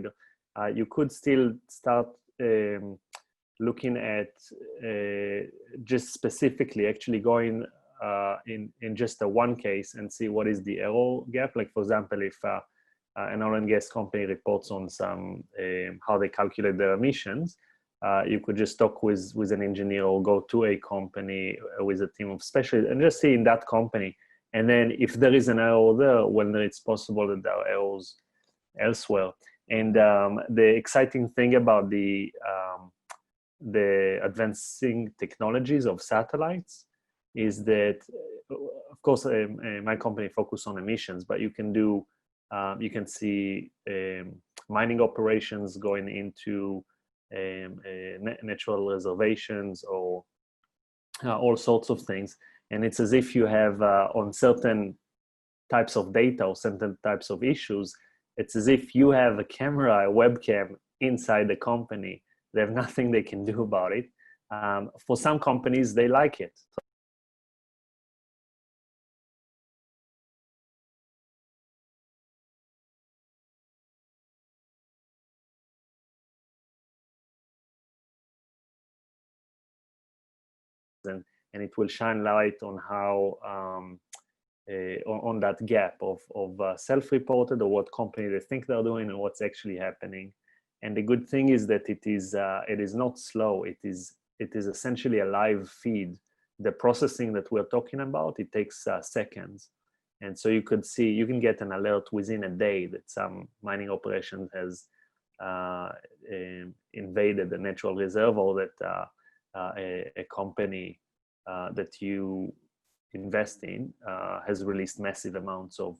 you could still start looking at just specifically actually going in just a one case and see what is the error gap. Like, for example, if an oil and gas company reports on some how they calculate their emissions, you could just talk with an engineer or go to a company with a team of specialists and just see in that company. And then if there is an error there, whether it's possible that there are errors elsewhere. And the exciting thing about the advancing technologies of satellites is that, of course, my company focuses on emissions, but you can do you can see mining operations going into natural reservations or all sorts of things. And it's as if you have on certain types of data or certain types of issues, it's as if you have a camera, a webcam inside the company. They have nothing they can do about it. For some companies, they like it. And it will shine light on how on that gap of self-reported, or what company they think they're doing and what's actually happening. And the good thing is that it is not slow. It is essentially a live feed. The processing that we're talking about, it takes seconds. And so you can get an alert within a day that some mining operation has invaded the natural reserve, or that a company that you invest in has released massive amounts of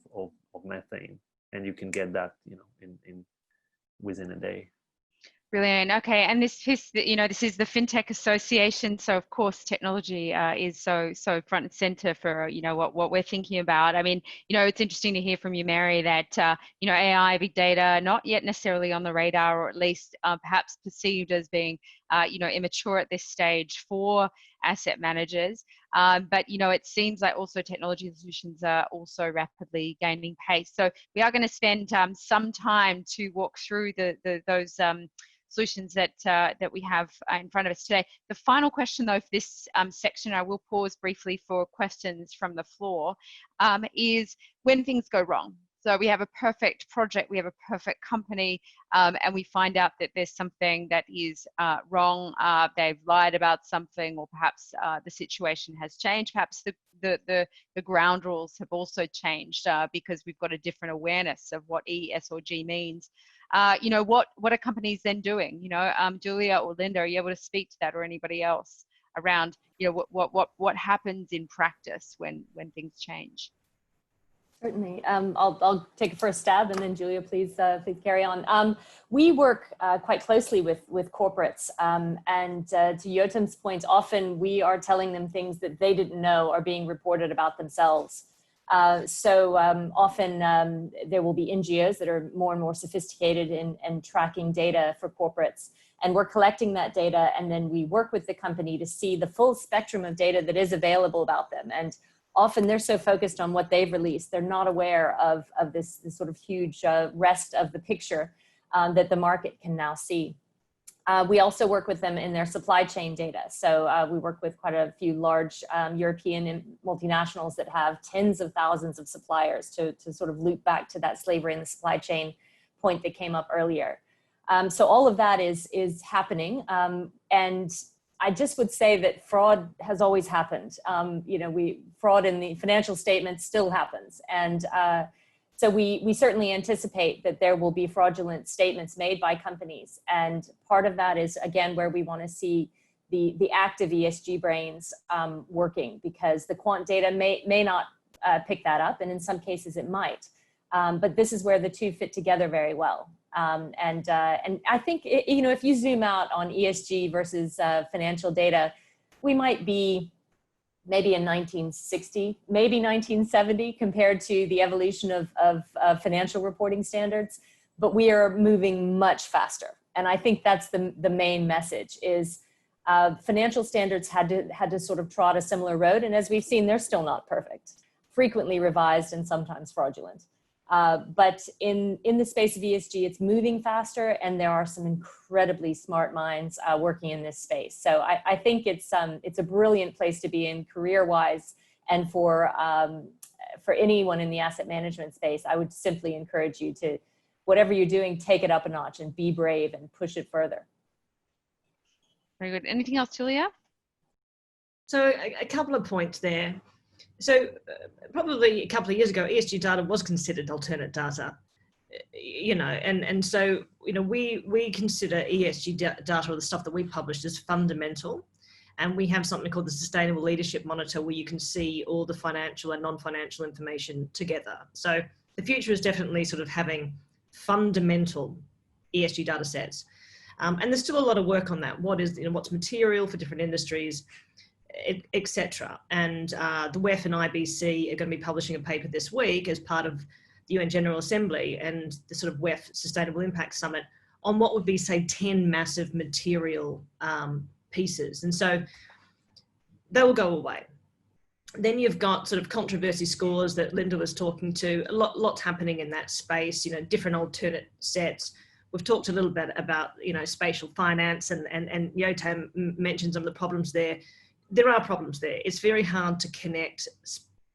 methane, and you can get that in within a day. Brilliant. Okay, and this is the FinTech Association. So of course, technology is so front and center for what we're thinking about. I mean, it's interesting to hear from you, Mary, that AI, big data, not yet necessarily on the radar, or at least perhaps perceived as being immature at this stage for asset managers. But it seems like also technology solutions are also rapidly gaining pace. So we are going to spend some time to walk through those solutions that we have in front of us today. The final question, though, for this section, I will pause briefly for questions from the floor, is when things go wrong. So we have a perfect project, we have a perfect company, and we find out that there's something that is wrong. They've lied about something, or perhaps the situation has changed. Perhaps the ground rules have also changed because we've got a different awareness of what E, S, or G means. What are companies then doing? Julia or Linda, are you able to speak to that, or anybody else around what happens in practice when things change? Certainly. I'll take a first stab, and then Julia, please carry on. We work quite closely with corporates, and to Yotam's point, often we are telling them things that they didn't know are being reported about themselves. So often there will be NGOs that are more and more sophisticated in tracking data for corporates, and we're collecting that data, and then we work with the company to see the full spectrum of data that is available about them. And often they're so focused on what they've released, they're not aware of this sort of huge rest of the picture that the market can now see. We also work with them in their supply chain data. So we work with quite a few large European multinationals that have tens of thousands of suppliers to sort of loop back to that slavery in the supply chain point that came up earlier. So all of that is happening. And I just would say that fraud has always happened. Fraud in the financial statements still happens. And So we certainly anticipate that there will be fraudulent statements made by companies. And part of that is, again, where we want to see the active ESG brains working, because the quant data may not pick that up, and in some cases it might. But this is where the two fit together very well. And I think, if you zoom out on ESG versus financial data, we might be maybe in 1960, maybe 1970 compared to the evolution of financial reporting standards, but we are moving much faster. And I think that's the main message is financial standards had to sort of trot a similar road. And as we've seen, they're still not perfect, frequently revised and sometimes fraudulent. But in the space of ESG, it's moving faster, and there are some incredibly smart minds working in this space. So I think it's a brilliant place to be in career-wise, and for anyone in the asset management space, I would simply encourage you to, whatever you're doing, take it up a notch and be brave and push it further. Very good. Anything else, Julia? So a couple of points there. So probably a couple of years ago, ESG data was considered alternate data, and so, we consider ESG data, or the stuff that we published, as fundamental. And we have something called the Sustainable Leadership Monitor, where you can see all the financial and non-financial information together. So the future is definitely sort of having fundamental ESG data sets. And there's still a lot of work on that. What's material for different industries, etc. And the WEF and IBC are going to be publishing a paper this week as part of the UN General Assembly and the sort of WEF Sustainable Impact Summit on what would be, say, 10 massive material pieces. And so they will go away. Then you've got sort of controversy scores that Linda was talking to, lots happening in that space, different alternate sets. We've talked a little bit about, spatial finance, and Yotam mentioned some of the problems there. There are problems there. It's very hard to connect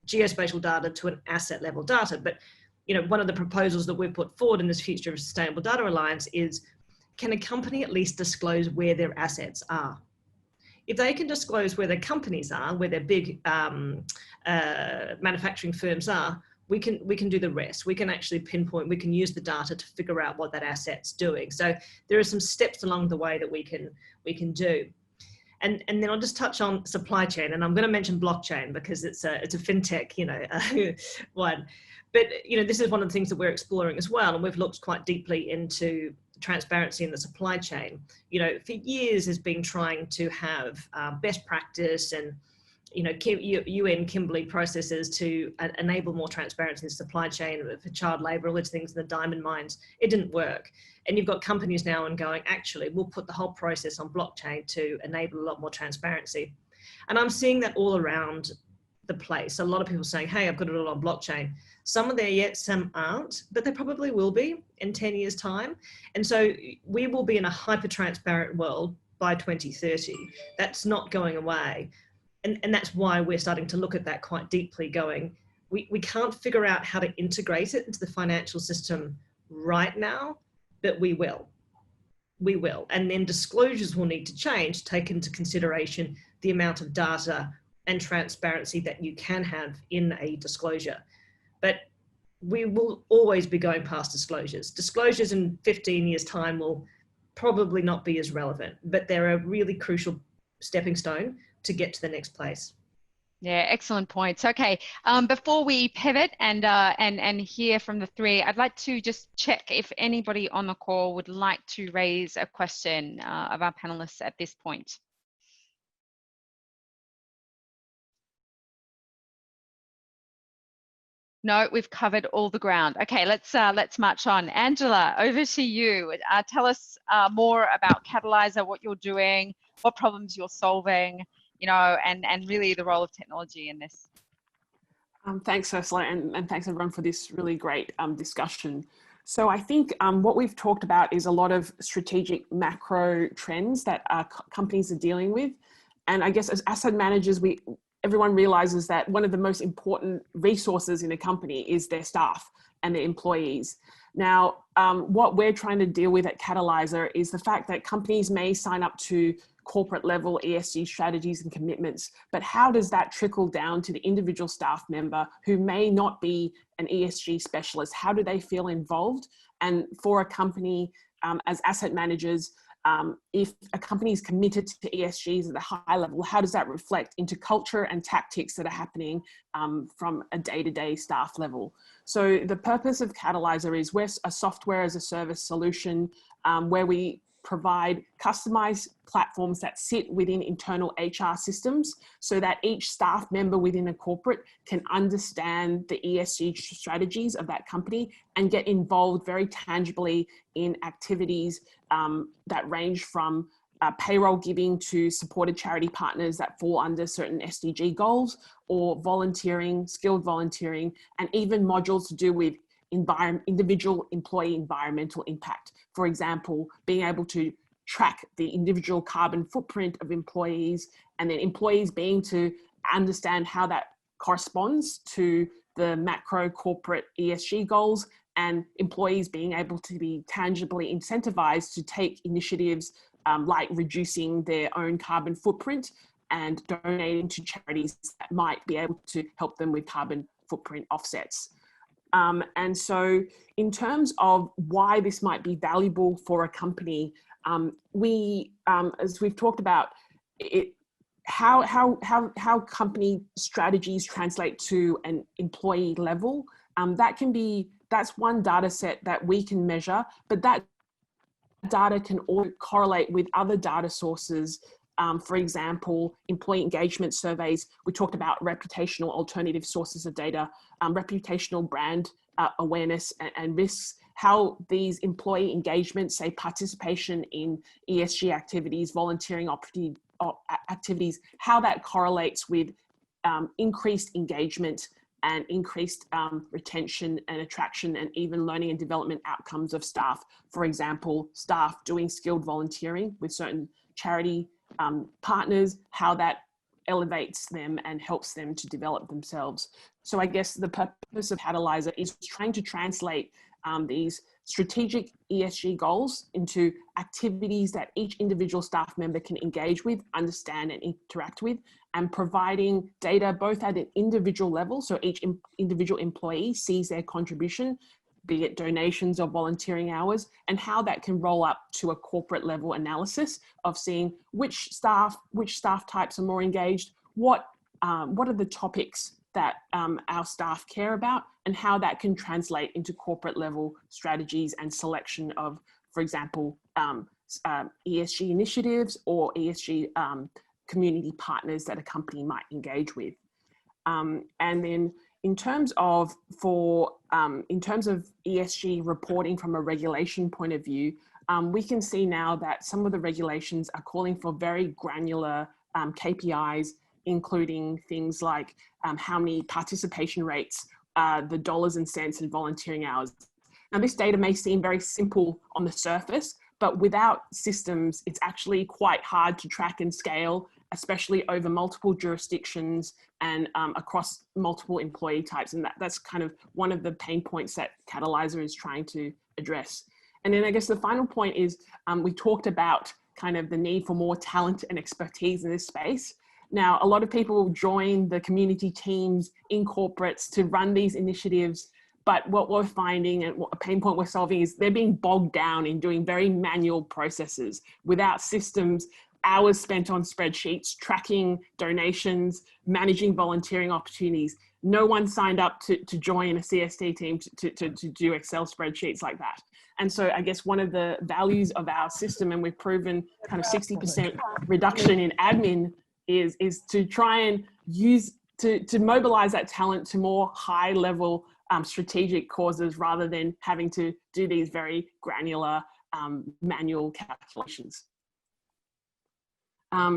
geospatial data to an asset level data. But, one of the proposals that we've put forward in this Future of Sustainable Data Alliance is, can a company at least disclose where their assets are? If they can disclose where their companies are, where their big manufacturing firms are, we can do the rest. We can actually pinpoint, we can use the data to figure out what that asset's doing. So there are some steps along the way that we can do. And then I'll just touch on supply chain, and I'm going to mention blockchain because it's a FinTech, one. But, this is one of the things that we're exploring as well. And we've looked quite deeply into transparency in the supply chain. For years has been trying to have best practice and, UN Kimberley processes to enable more transparency in the supply chain for child labour, all these things in the diamond mines. It didn't work. And you've got companies now and going, actually, we'll put the whole process on blockchain to enable a lot more transparency. And I'm seeing that all around the place. A lot of people saying, hey, I've got it all on blockchain. Some are there yet, some aren't, but they probably will be in 10 years' time. And so we will be in a hyper-transparent world by 2030. That's not going away. And that's why we're starting to look at that quite deeply, going, we can't figure out how to integrate it into the financial system right now, but we will. We will. And then disclosures will need to change, take into consideration the amount of data and transparency that you can have in a disclosure. But we will always be going past disclosures. Disclosures in 15 years' time will probably not be as relevant, but they're a really crucial stepping stone to get to the next place. Yeah, excellent points. Okay, before we pivot and hear from the three, I'd like to just check if anybody on the call would like to raise a question of our panelists at this point. No, we've covered all the ground. Okay, let's march on. Angela, over to you. Tell us more about Catalyser, what you're doing, what problems you're solving, and really the role of technology in this. Thanks, Ursula, and thanks everyone for this really great discussion. So I think what we've talked about is a lot of strategic macro trends that companies are dealing with. And I guess as asset managers, everyone realizes that one of the most important resources in a company is their staff and their employees. Now, what we're trying to deal with at Catalyser is the fact that companies may sign up to corporate level ESG strategies and commitments, but how does that trickle down to the individual staff member who may not be an ESG specialist? How do they feel involved? And for a company, as asset managers, if a company is committed to ESGs at a high level, how does that reflect into culture and tactics that are happening from a day-to-day staff level? So the purpose of Catalyser is we're a software as a service solution where we provide customized platforms that sit within internal HR systems so that each staff member within a corporate can understand the ESG strategies of that company and get involved very tangibly in activities that range from payroll giving to supported charity partners that fall under certain SDG goals, or volunteering, skilled volunteering, and even modules to do with individual employee environmental impact. For example, being able to track the individual carbon footprint of employees, and then employees being to understand how that corresponds to the macro corporate ESG goals, and employees being able to be tangibly incentivized to take initiatives like reducing their own carbon footprint and donating to charities that might be able to help them with carbon footprint offsets. And so in terms of why this might be valuable for a company, as we've talked about, how company strategies translate to an employee level, that's one data set that we can measure, but that data can also correlate with other data sources. For example, employee engagement surveys. We talked about reputational alternative sources of data, reputational brand awareness and risks, how these employee engagements, say participation in ESG activities, volunteering activities, how that correlates with increased engagement and increased retention and attraction and even learning and development outcomes of staff. For example, staff doing skilled volunteering with certain charity partners, how that elevates them and helps them to develop themselves. So I guess the purpose of Catalyser is trying to translate these strategic ESG goals into activities that each individual staff member can engage with, understand and interact with, and providing data both at an individual level, so each individual employee sees their contribution, be it donations or volunteering hours, and how that can roll up to a corporate level analysis of seeing which staff types are more engaged, what are the topics that our staff care about, and how that can translate into corporate level strategies and selection of, for example, ESG initiatives or ESG community partners that a company might engage with. And then in terms of ESG reporting from a regulation point of view, we can see now that some of the regulations are calling for very granular KPIs, including things like how many participation rates, the dollars and cents and volunteering hours. Now, this data may seem very simple on the surface, but without systems, it's actually quite hard to track and scale, especially over multiple jurisdictions and across multiple employee types. And that's kind of one of the pain points that Catalyser is trying to address. And then I guess the final point is we talked about kind of the need for more talent and expertise in this space. Now, a lot of people join the community teams in corporates to run these initiatives, but what we're finding and what a pain point we're solving is they're being bogged down in doing very manual processes without systems, hours spent on spreadsheets, tracking donations, managing volunteering opportunities. No one signed up to join a CST team to do Excel spreadsheets like that. And so I guess one of the values of our system, and we've proven kind of 60% reduction in admin, is to try and use, to mobilize that talent to more high level strategic causes rather than having to do these very granular manual calculations.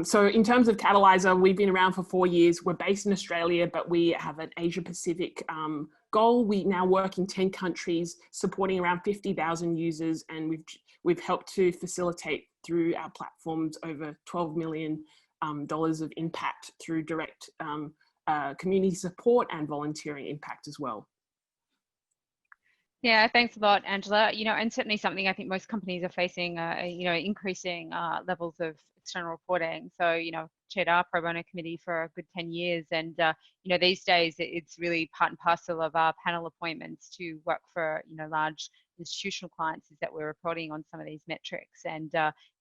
So in terms of Catalyser, we've been around for 4 years. We're based in Australia, but we have an Asia Pacific goal. We now work in 10 countries, supporting around 50,000 users, and we've helped to facilitate through our platforms over $12 million of impact through direct community support and volunteering impact as well. Yeah, thanks a lot, Angela. And certainly something I think most companies are facing, increasing levels of external reporting. So, chaired our pro bono committee for a good 10 years. And, these days it's really part and parcel of our panel appointments to work for, large institutional clients is that we're reporting on some of these metrics. And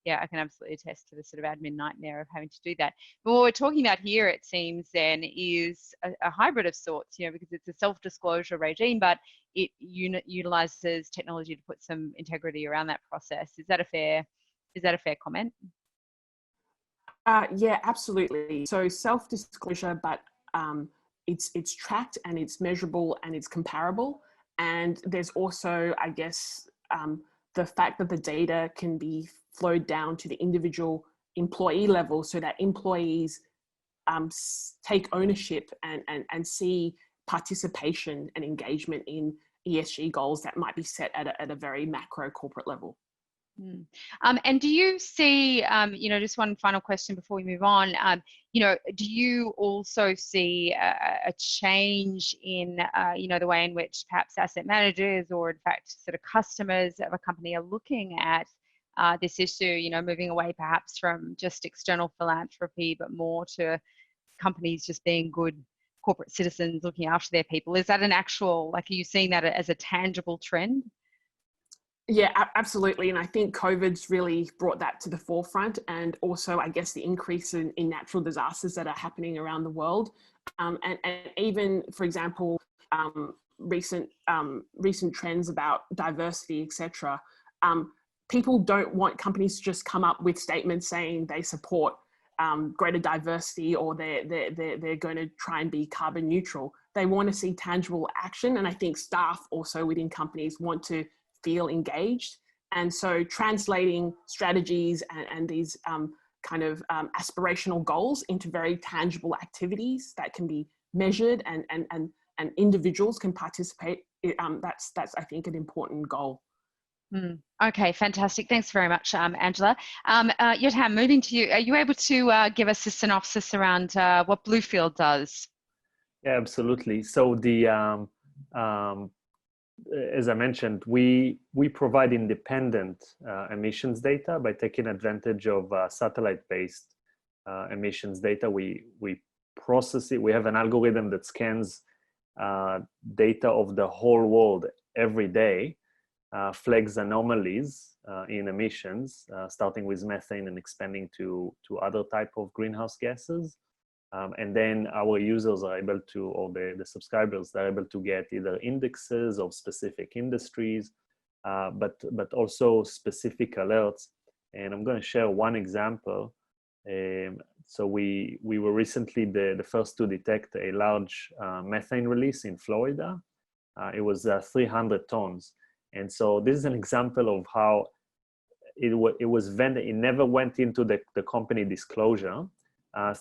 yeah, I can absolutely attest to the sort of admin nightmare of having to do that. But what we're talking about here, it seems then, is a hybrid of sorts, because it's a self-disclosure regime, but it utilizes technology to put some integrity around that process. Is that a fair comment? Yeah, absolutely. So self-disclosure, but it's tracked and it's measurable and it's comparable. And there's also, I guess, the fact that the data can be flowed down to the individual employee level so that employees take ownership and see participation and engagement in ESG goals that might be set at a very macro corporate level. And do you see, just one final question before we move on, do you also see a change in, the way in which perhaps asset managers or in fact sort of customers of a company are looking at this issue, moving away perhaps from just external philanthropy, but more to companies just being good corporate citizens looking after their people? Is that an actual, are you seeing that as a tangible trend? Yeah, absolutely. And I think COVID's really brought that to the forefront, and also, I guess, the increase in natural disasters that are happening around the world. And even, for example, recent trends about diversity, etc. People don't want companies to just come up with statements saying they support greater diversity or they're going to try and be carbon neutral. They want to see tangible action. And I think staff also within companies want to feel engaged. And so translating strategies and these kind of aspirational goals into very tangible activities that can be measured and individuals can participate, that's I think an important goal. Okay, fantastic. Thanks very much, Angela. Yotam, moving to you. Are you able to give us a synopsis around what Bluefield does? Yeah, absolutely. So the as I mentioned, we provide independent emissions data by taking advantage of satellite-based emissions data. We process it. We have an algorithm that scans data of the whole world every day, flags anomalies in emissions, starting with methane and expanding to other type of greenhouse gases. And then our users are able to, or the subscribers, they're able to get either indexes of specific industries, but also specific alerts. And I'm going to share one example. So we were recently the first to detect a large methane release in Florida. It was 300 tons. And so this is an example of how it never went into the company disclosure.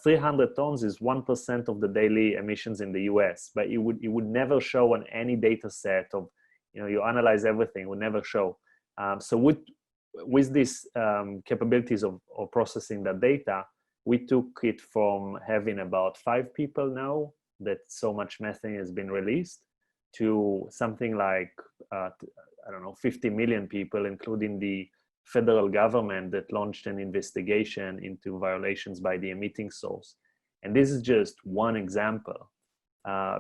300 tons is 1% of the daily emissions in the US, but it would never show on any data set of, you analyze everything, it would never show. So with these capabilities of processing that data, we took it from having about 5 people now that so much methane has been released to something like, 50 million people, including the federal government that launched an investigation into violations by the emitting source. And this is just one example,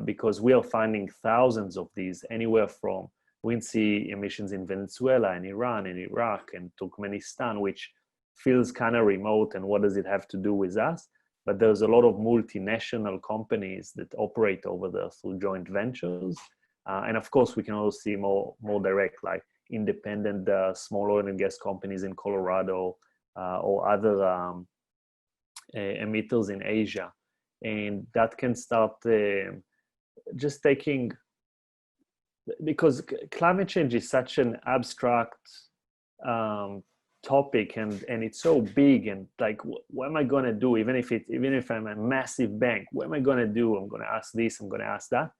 because we are finding thousands of these anywhere from, we can see emissions in Venezuela and Iran and Iraq and Turkmenistan, which feels kind of remote and what does it have to do with us? But there's a lot of multinational companies that operate over there through joint ventures. And of course, we can also see more direct, like independent small oil and gas companies in Colorado or other emitters in Asia. And that can start just taking, because climate change is such an abstract topic and it's so big, and like, what am I going to do? Even if I'm a massive bank, what am I going to do? I'm going to ask this, I'm going to ask that.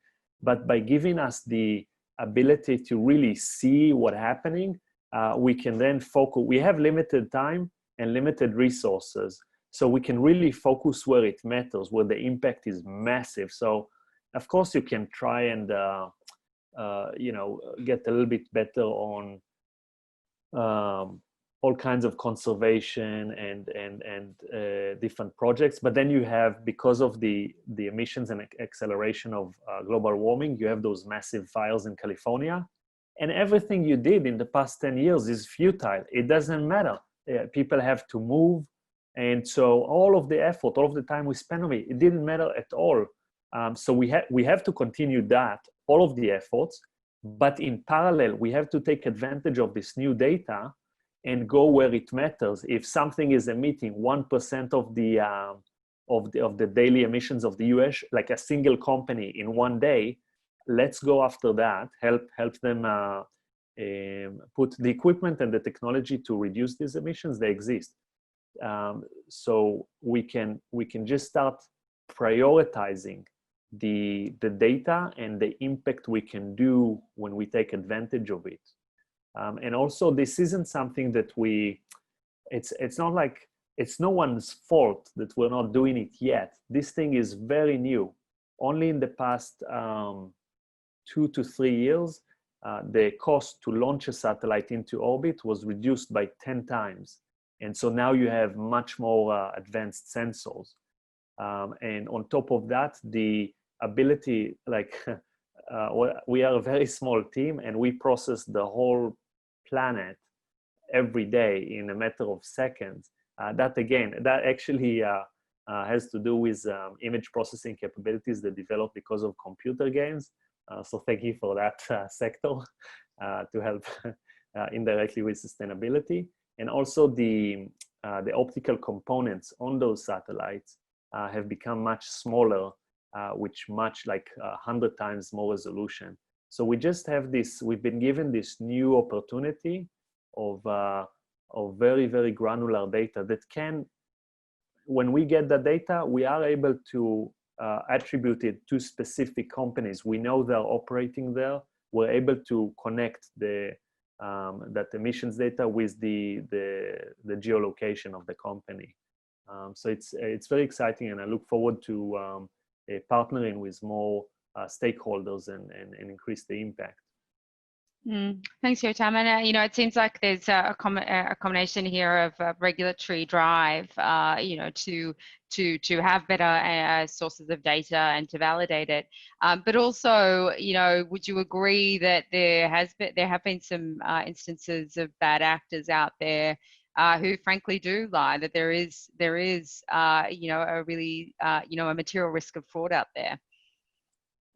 But by giving us the ability to really see what's happening, we can then focus. We have limited time and limited resources, so we can really focus where it matters, where the impact is massive. So of course you can try and get a little bit better on all kinds of conservation and different projects. But then you have, because of the emissions and acceleration of global warming, you have those massive fires in California, and everything you did in the past 10 years is futile. It doesn't matter. People have to move, and so all of the effort, all of the time we spent on it didn't matter at all. So we have to continue that, all of the efforts, but in parallel, we have to take advantage of this new data and go where it matters. If something is emitting 1% of the daily emissions of the US, like a single company in one day, let's go after that. Help them put the equipment and the technology to reduce these emissions. They exist, so we can just start prioritizing the data and the impact we can do when we take advantage of it. And also, this isn't something that it's not like it's no one's fault that we're not doing it yet. This thing is very new. Only in the past 2 to 3 years, the cost to launch a satellite into orbit was reduced by 10 times. And so now you have much more advanced sensors. And on top of that, the ability, we are a very small team, and we process the whole planet every day in a matter of seconds. That actually has to do with image processing capabilities that developed because of computer games. So thank you for that sector to help indirectly with sustainability. And also the optical components on those satellites have become much smaller, which much like 100 times more resolution. So we just have this, we've been given this new opportunity of very, very granular data that can, when we get the data, we are able to attribute it to specific companies. We know they're operating there. We're able to connect that emissions data with the geolocation of the company. So it's very exciting, and I look forward to partnering with more stakeholders and increase the impact. Thanks, Yotam. And it seems like there's a combination here of regulatory drive, to have better sources of data and to validate it. But also, would you agree that there have been some instances of bad actors out there who frankly do lie, that there is a really a material risk of fraud out there?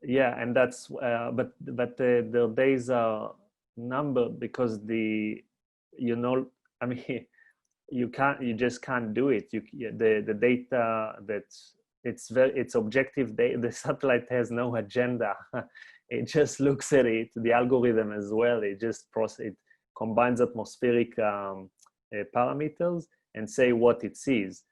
Yeah, and that's but the days are numbered, because you just can't do it. The data it's objective data. The satellite has no agenda. It just looks at it. The algorithm as well. It combines atmospheric parameters and say what it sees.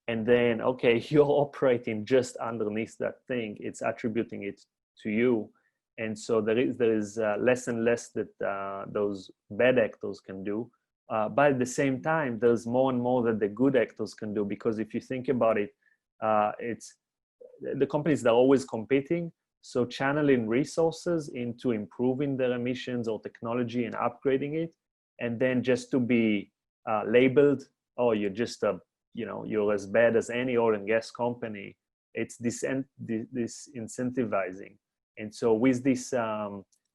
And then, okay, you're operating just underneath that thing. It's attributing it to you. And so there is less and less that those bad actors can do. But at the same time, there's more and more that the good actors can do. Because if you think about it, it's the companies that are always competing. So channeling resources into improving their emissions or technology and upgrading it. And then just to be labeled, oh, you're just you're as bad as any oil and gas company. It's this incentivizing. And so with this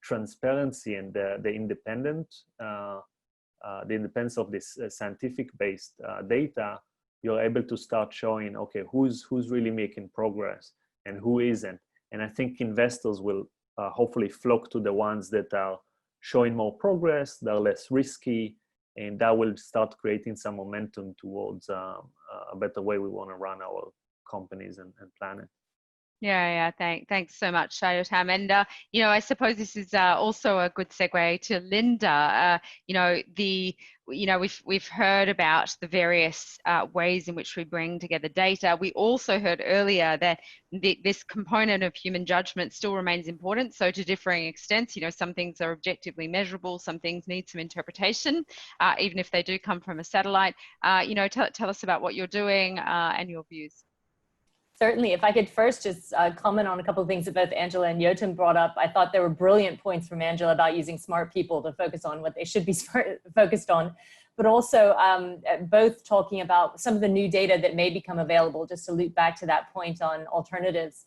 transparency and the independence of this scientific-based data, you're able to start showing, okay, who's really making progress and who isn't. And I think investors will hopefully flock to the ones that are showing more progress, they're less risky, and that will start creating some momentum towards a better way we want to run our companies and planet. Yeah. Thanks so much, Yotam. And I suppose this is also a good segue to Linda. We've heard about the various ways in which we bring together data. We also heard earlier that this component of human judgment still remains important. So to differing extents, some things are objectively measurable, some things need some interpretation, even if they do come from a satellite. Tell us about what you're doing and your views. Certainly. If I could first just comment on a couple of things that both Angela and Yotam brought up. I thought there were brilliant points from Angela about using smart people to focus on what they should be focused on, but also both talking about some of the new data that may become available, just to loop back to that point on alternatives.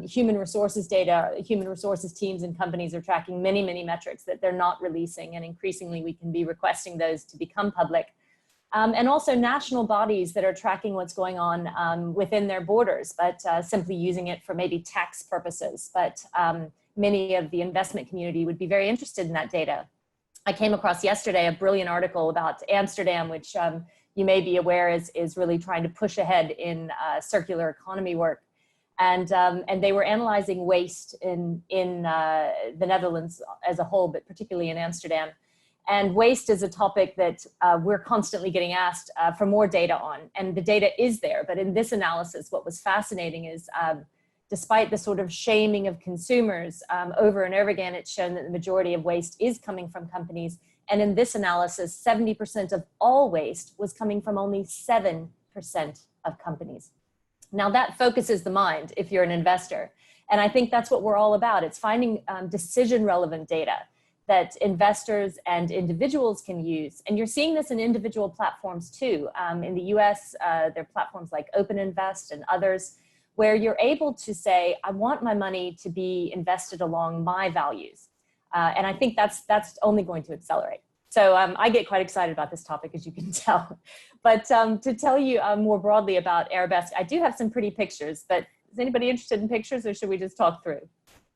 Human resources data, human resources teams and companies are tracking many, many metrics that they're not releasing, and increasingly we can be requesting those to become public. And also national bodies that are tracking what's going on within their borders, but simply using it for maybe tax purposes. But many of the investment community would be very interested in that data. I came across yesterday a brilliant article about Amsterdam, which you may be aware is really trying to push ahead in circular economy work. And they were analyzing waste in the Netherlands as a whole, but particularly in Amsterdam. And waste is a topic that we're constantly getting asked for more data on, and the data is there. But in this analysis, what was fascinating is despite the sort of shaming of consumers over and over again, it's shown that the majority of waste is coming from companies. And in this analysis, 70% of all waste was coming from only 7% of companies. Now that focuses the mind if you're an investor. And I think that's what we're all about. It's finding decision relevant data that investors and individuals can use. And you're seeing this in individual platforms too. In the US, there are platforms like Open Invest and others, where you're able to say, I want my money to be invested along my values. And I think that's only going to accelerate. So I get quite excited about this topic, as you can tell. But to tell you more broadly about Arabesque, I do have some pretty pictures, but is anybody interested in pictures, or should we just talk through?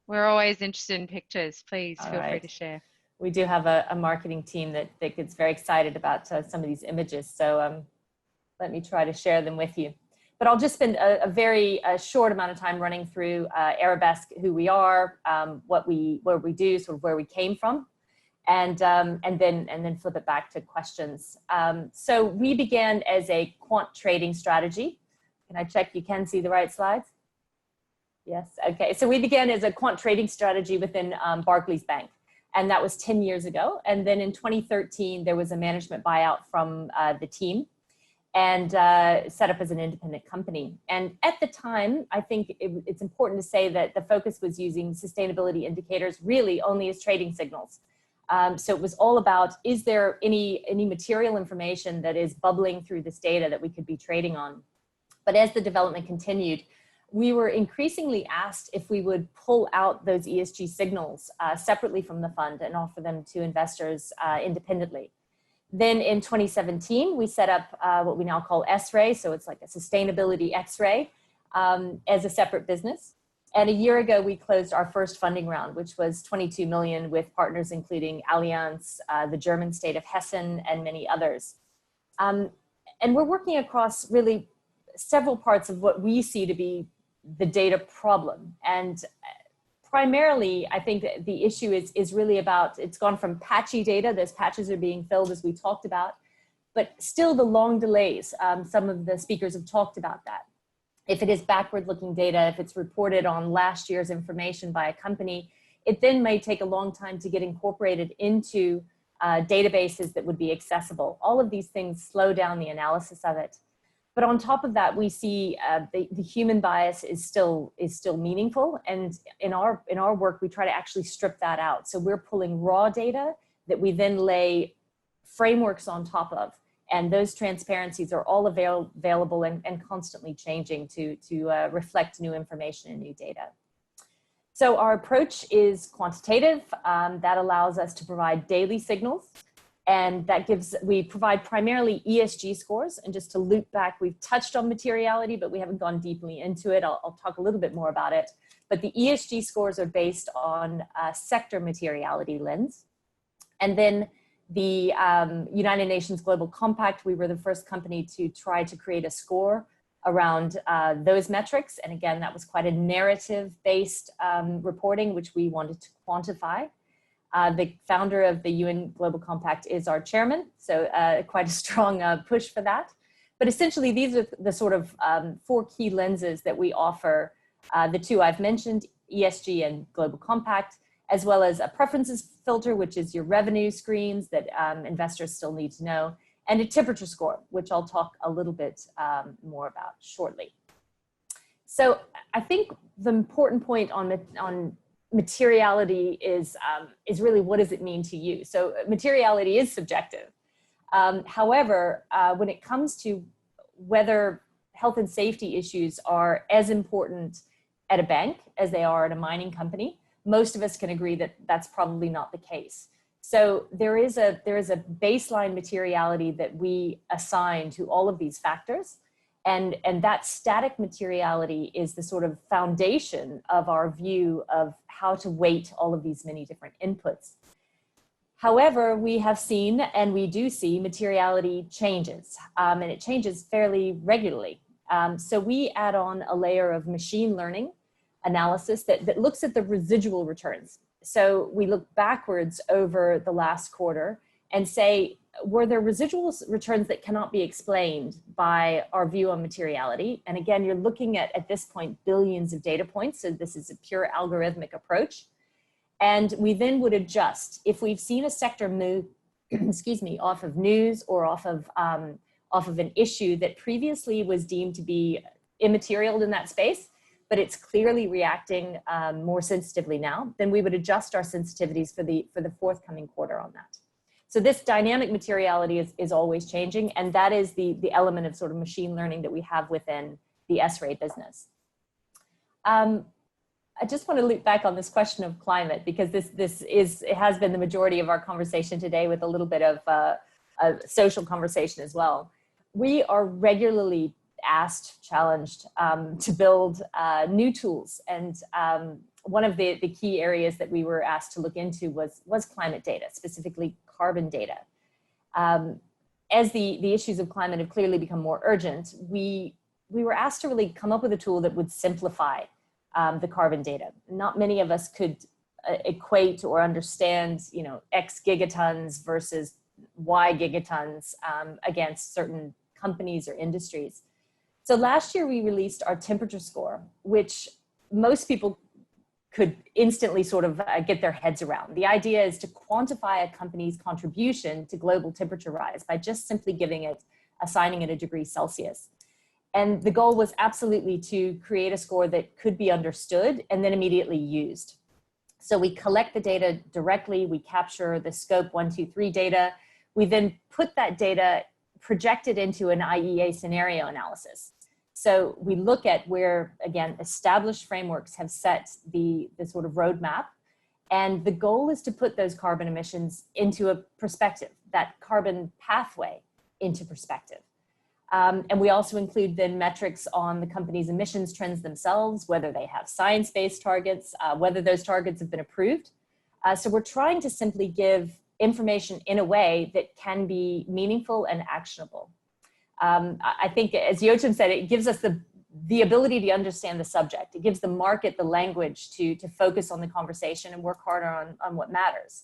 We're always interested in pictures. Please feel free to share. We do have a marketing team that gets very excited about some of these images. So let me try to share them with you. But I'll just spend a very short amount of time running through Arabesque, who we are, what we do, sort of where we came from, and then flip it back to questions. So we began as a quant trading strategy. Can I check you can see the right slides? Yes, okay. So we began as a quant trading strategy within Barclays Bank, and that was 10 years ago. And then in 2013, there was a management buyout from the team, and set up as an independent company. And at the time, I think it's important to say that the focus was using sustainability indicators really only as trading signals. So it was all about, is there any material information that is bubbling through this data that we could be trading on? But as the development continued, we were increasingly asked if we would pull out those ESG signals separately from the fund and offer them to investors independently. Then in 2017, we set up what we now call S-Ray, so it's like a sustainability X-ray as a separate business. And a year ago, we closed our first funding round, which was 22 million with partners including Allianz, the German state of Hessen, and many others. And we're working across really several parts of what we see to be the data problem. And primarily, I think that the issue is really about, it's gone from patchy data, those patches are being filled as we talked about, but still the long delays. Some of the speakers have talked about that. If it is backward looking data, if it's reported on last year's information by a company, it then may take a long time to get incorporated into databases that would be accessible. All of these things slow down the analysis of it. But on top of that, we see the human bias is still meaningful, and in our work, we try to actually strip that out. So we're pulling raw data that we then lay frameworks on top of, and those transparencies are all available and constantly changing to reflect new information and new data. So our approach is quantitative. That allows us to provide daily signals. And that we provide primarily ESG scores. And just to loop back, we've touched on materiality, but we haven't gone deeply into it. I'll talk a little bit more about it. But the ESG scores are based on a sector materiality lens. And then the United Nations Global Compact, we were the first company to try to create a score around those metrics. And again, that was quite a narrative-based reporting, which we wanted to quantify. The founder of the UN Global Compact is our chairman, so quite a strong push for that. But essentially, these are the sort of 4 key lenses that we offer. The 2 I've mentioned, ESG and Global Compact, as well as a preferences filter, which is your revenue screens that investors still need to know, and a temperature score, which I'll talk a little bit more about shortly. So I think the important point on materiality is really, what does it mean to you? So materiality is subjective. However, when it comes to whether health and safety issues are as important at a bank as they are at a mining company, most of us can agree that that's probably not the case. So there is a baseline materiality that we assign to all of these factors. And that static materiality is the sort of foundation of our view of how to weight all of these many different inputs. However, we have seen, and we do see, materiality changes, and it changes fairly regularly. So we add on a layer of machine learning analysis that looks at the residual returns. So we look backwards over the last quarter and say, were there residual returns that cannot be explained by our view on materiality? And again, you're looking at this point, billions of data points. So this is a pure algorithmic approach. And we then would adjust. If we've seen a sector move, excuse me, off of news or off of an issue that previously was deemed to be immaterial in that space, but it's clearly reacting more sensitively now, then we would adjust our sensitivities for the forthcoming quarter on that. So this dynamic materiality is always changing, and that is the element of sort of machine learning that we have within the S-Ray business. I just want to loop back on this question of climate, because it has been the majority of our conversation today, with a little bit of a social conversation as well. We are regularly asked, challenged to build new tools, and one of the key areas that we were asked to look into was climate data, specifically carbon data. As the issues of climate have clearly become more urgent, we were asked to really come up with a tool that would simplify the carbon data. Not many of us could equate or understand, X gigatons versus Y gigatons against certain companies or industries. So last year we released our temperature score, which most people could instantly sort of get their heads around. The idea is to quantify a company's contribution to global temperature rise by just simply assigning it a degree Celsius. And the goal was absolutely to create a score that could be understood and then immediately used. So we collect the data directly, we capture the scope 1, 2, 3 data. We then put that data projected into an IEA scenario analysis. So we look at where, again, established frameworks have set the sort of roadmap. And the goal is to put those carbon emissions into a perspective, that carbon pathway into perspective. And we also include then metrics on the company's emissions trends themselves, whether they have science-based targets, whether those targets have been approved. So we're trying to simply give information in a way that can be meaningful and actionable. I think, as Yotam said, it gives us the ability to understand the subject. It gives the market the language to focus on the conversation and work harder on what matters.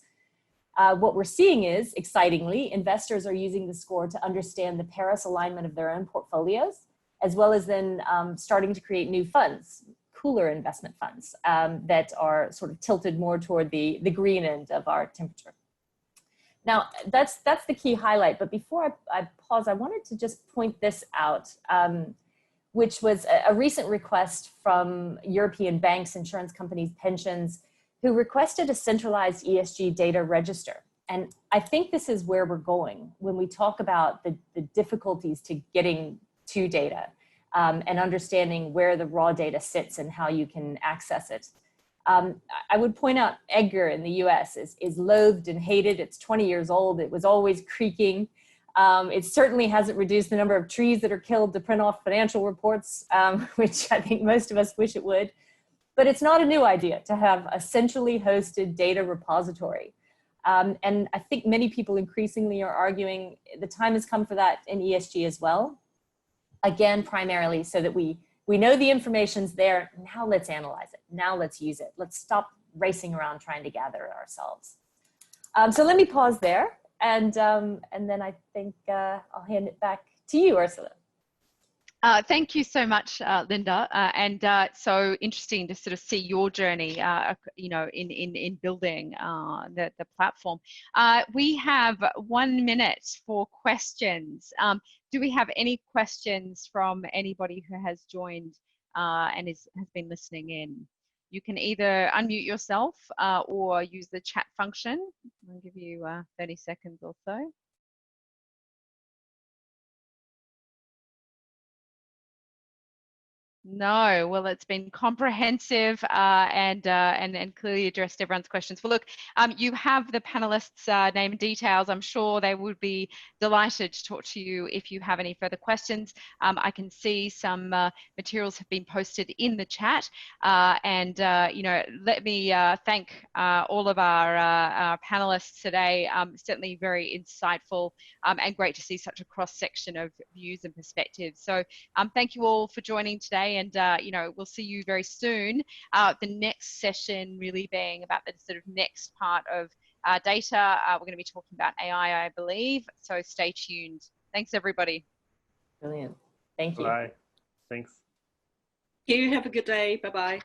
What we're seeing is, excitingly, investors are using the score to understand the Paris alignment of their own portfolios, as well as then starting to create new funds, cooler investment funds that are sort of tilted more toward the green end of our temperature. Now, that's the key highlight. But before I pause, I wanted to just point this out, which was a recent request from European banks, insurance companies, pensions, who requested a centralized ESG data register. And I think this is where we're going when we talk about the difficulties to getting to data and understanding where the raw data sits and how you can access it. I would point out Edgar in the US is loathed and hated. It's 20 years old. It was always creaking. It certainly hasn't reduced the number of trees that are killed to print off financial reports, which I think most of us wish it would. But it's not a new idea to have a centrally hosted data repository. And I think many people increasingly are arguing the time has come for that in ESG as well. Again, primarily so that we know the information's there. Now let's analyze it. Now let's use it. Let's stop racing around trying to gather it ourselves. So let me pause there. And then I think I'll hand it back to you, Ursula. Thank you so much, Linda. And so interesting to sort of see your journey, in building the platform. We have 1 minute for questions. Do we have any questions from anybody who has joined and has been listening in. You can either unmute yourself or use the chat function. I'll give you 30 seconds or so. No, well, it's been comprehensive and clearly addressed everyone's questions. Well, look, you have the panelists' name and details. I'm sure they would be delighted to talk to you if you have any further questions. I can see some materials have been posted in the chat, you know, let me thank all of our panelists today. Certainly very insightful and great to see such a cross section of views and perspectives. So thank you all for joining today. And, you know, we'll see you very soon. The next session really being about the sort of next part of data. We're going to be talking about AI, I believe. So stay tuned. Thanks, everybody. Brilliant. Thank you. Bye. Thanks. You have a good day. Bye-bye.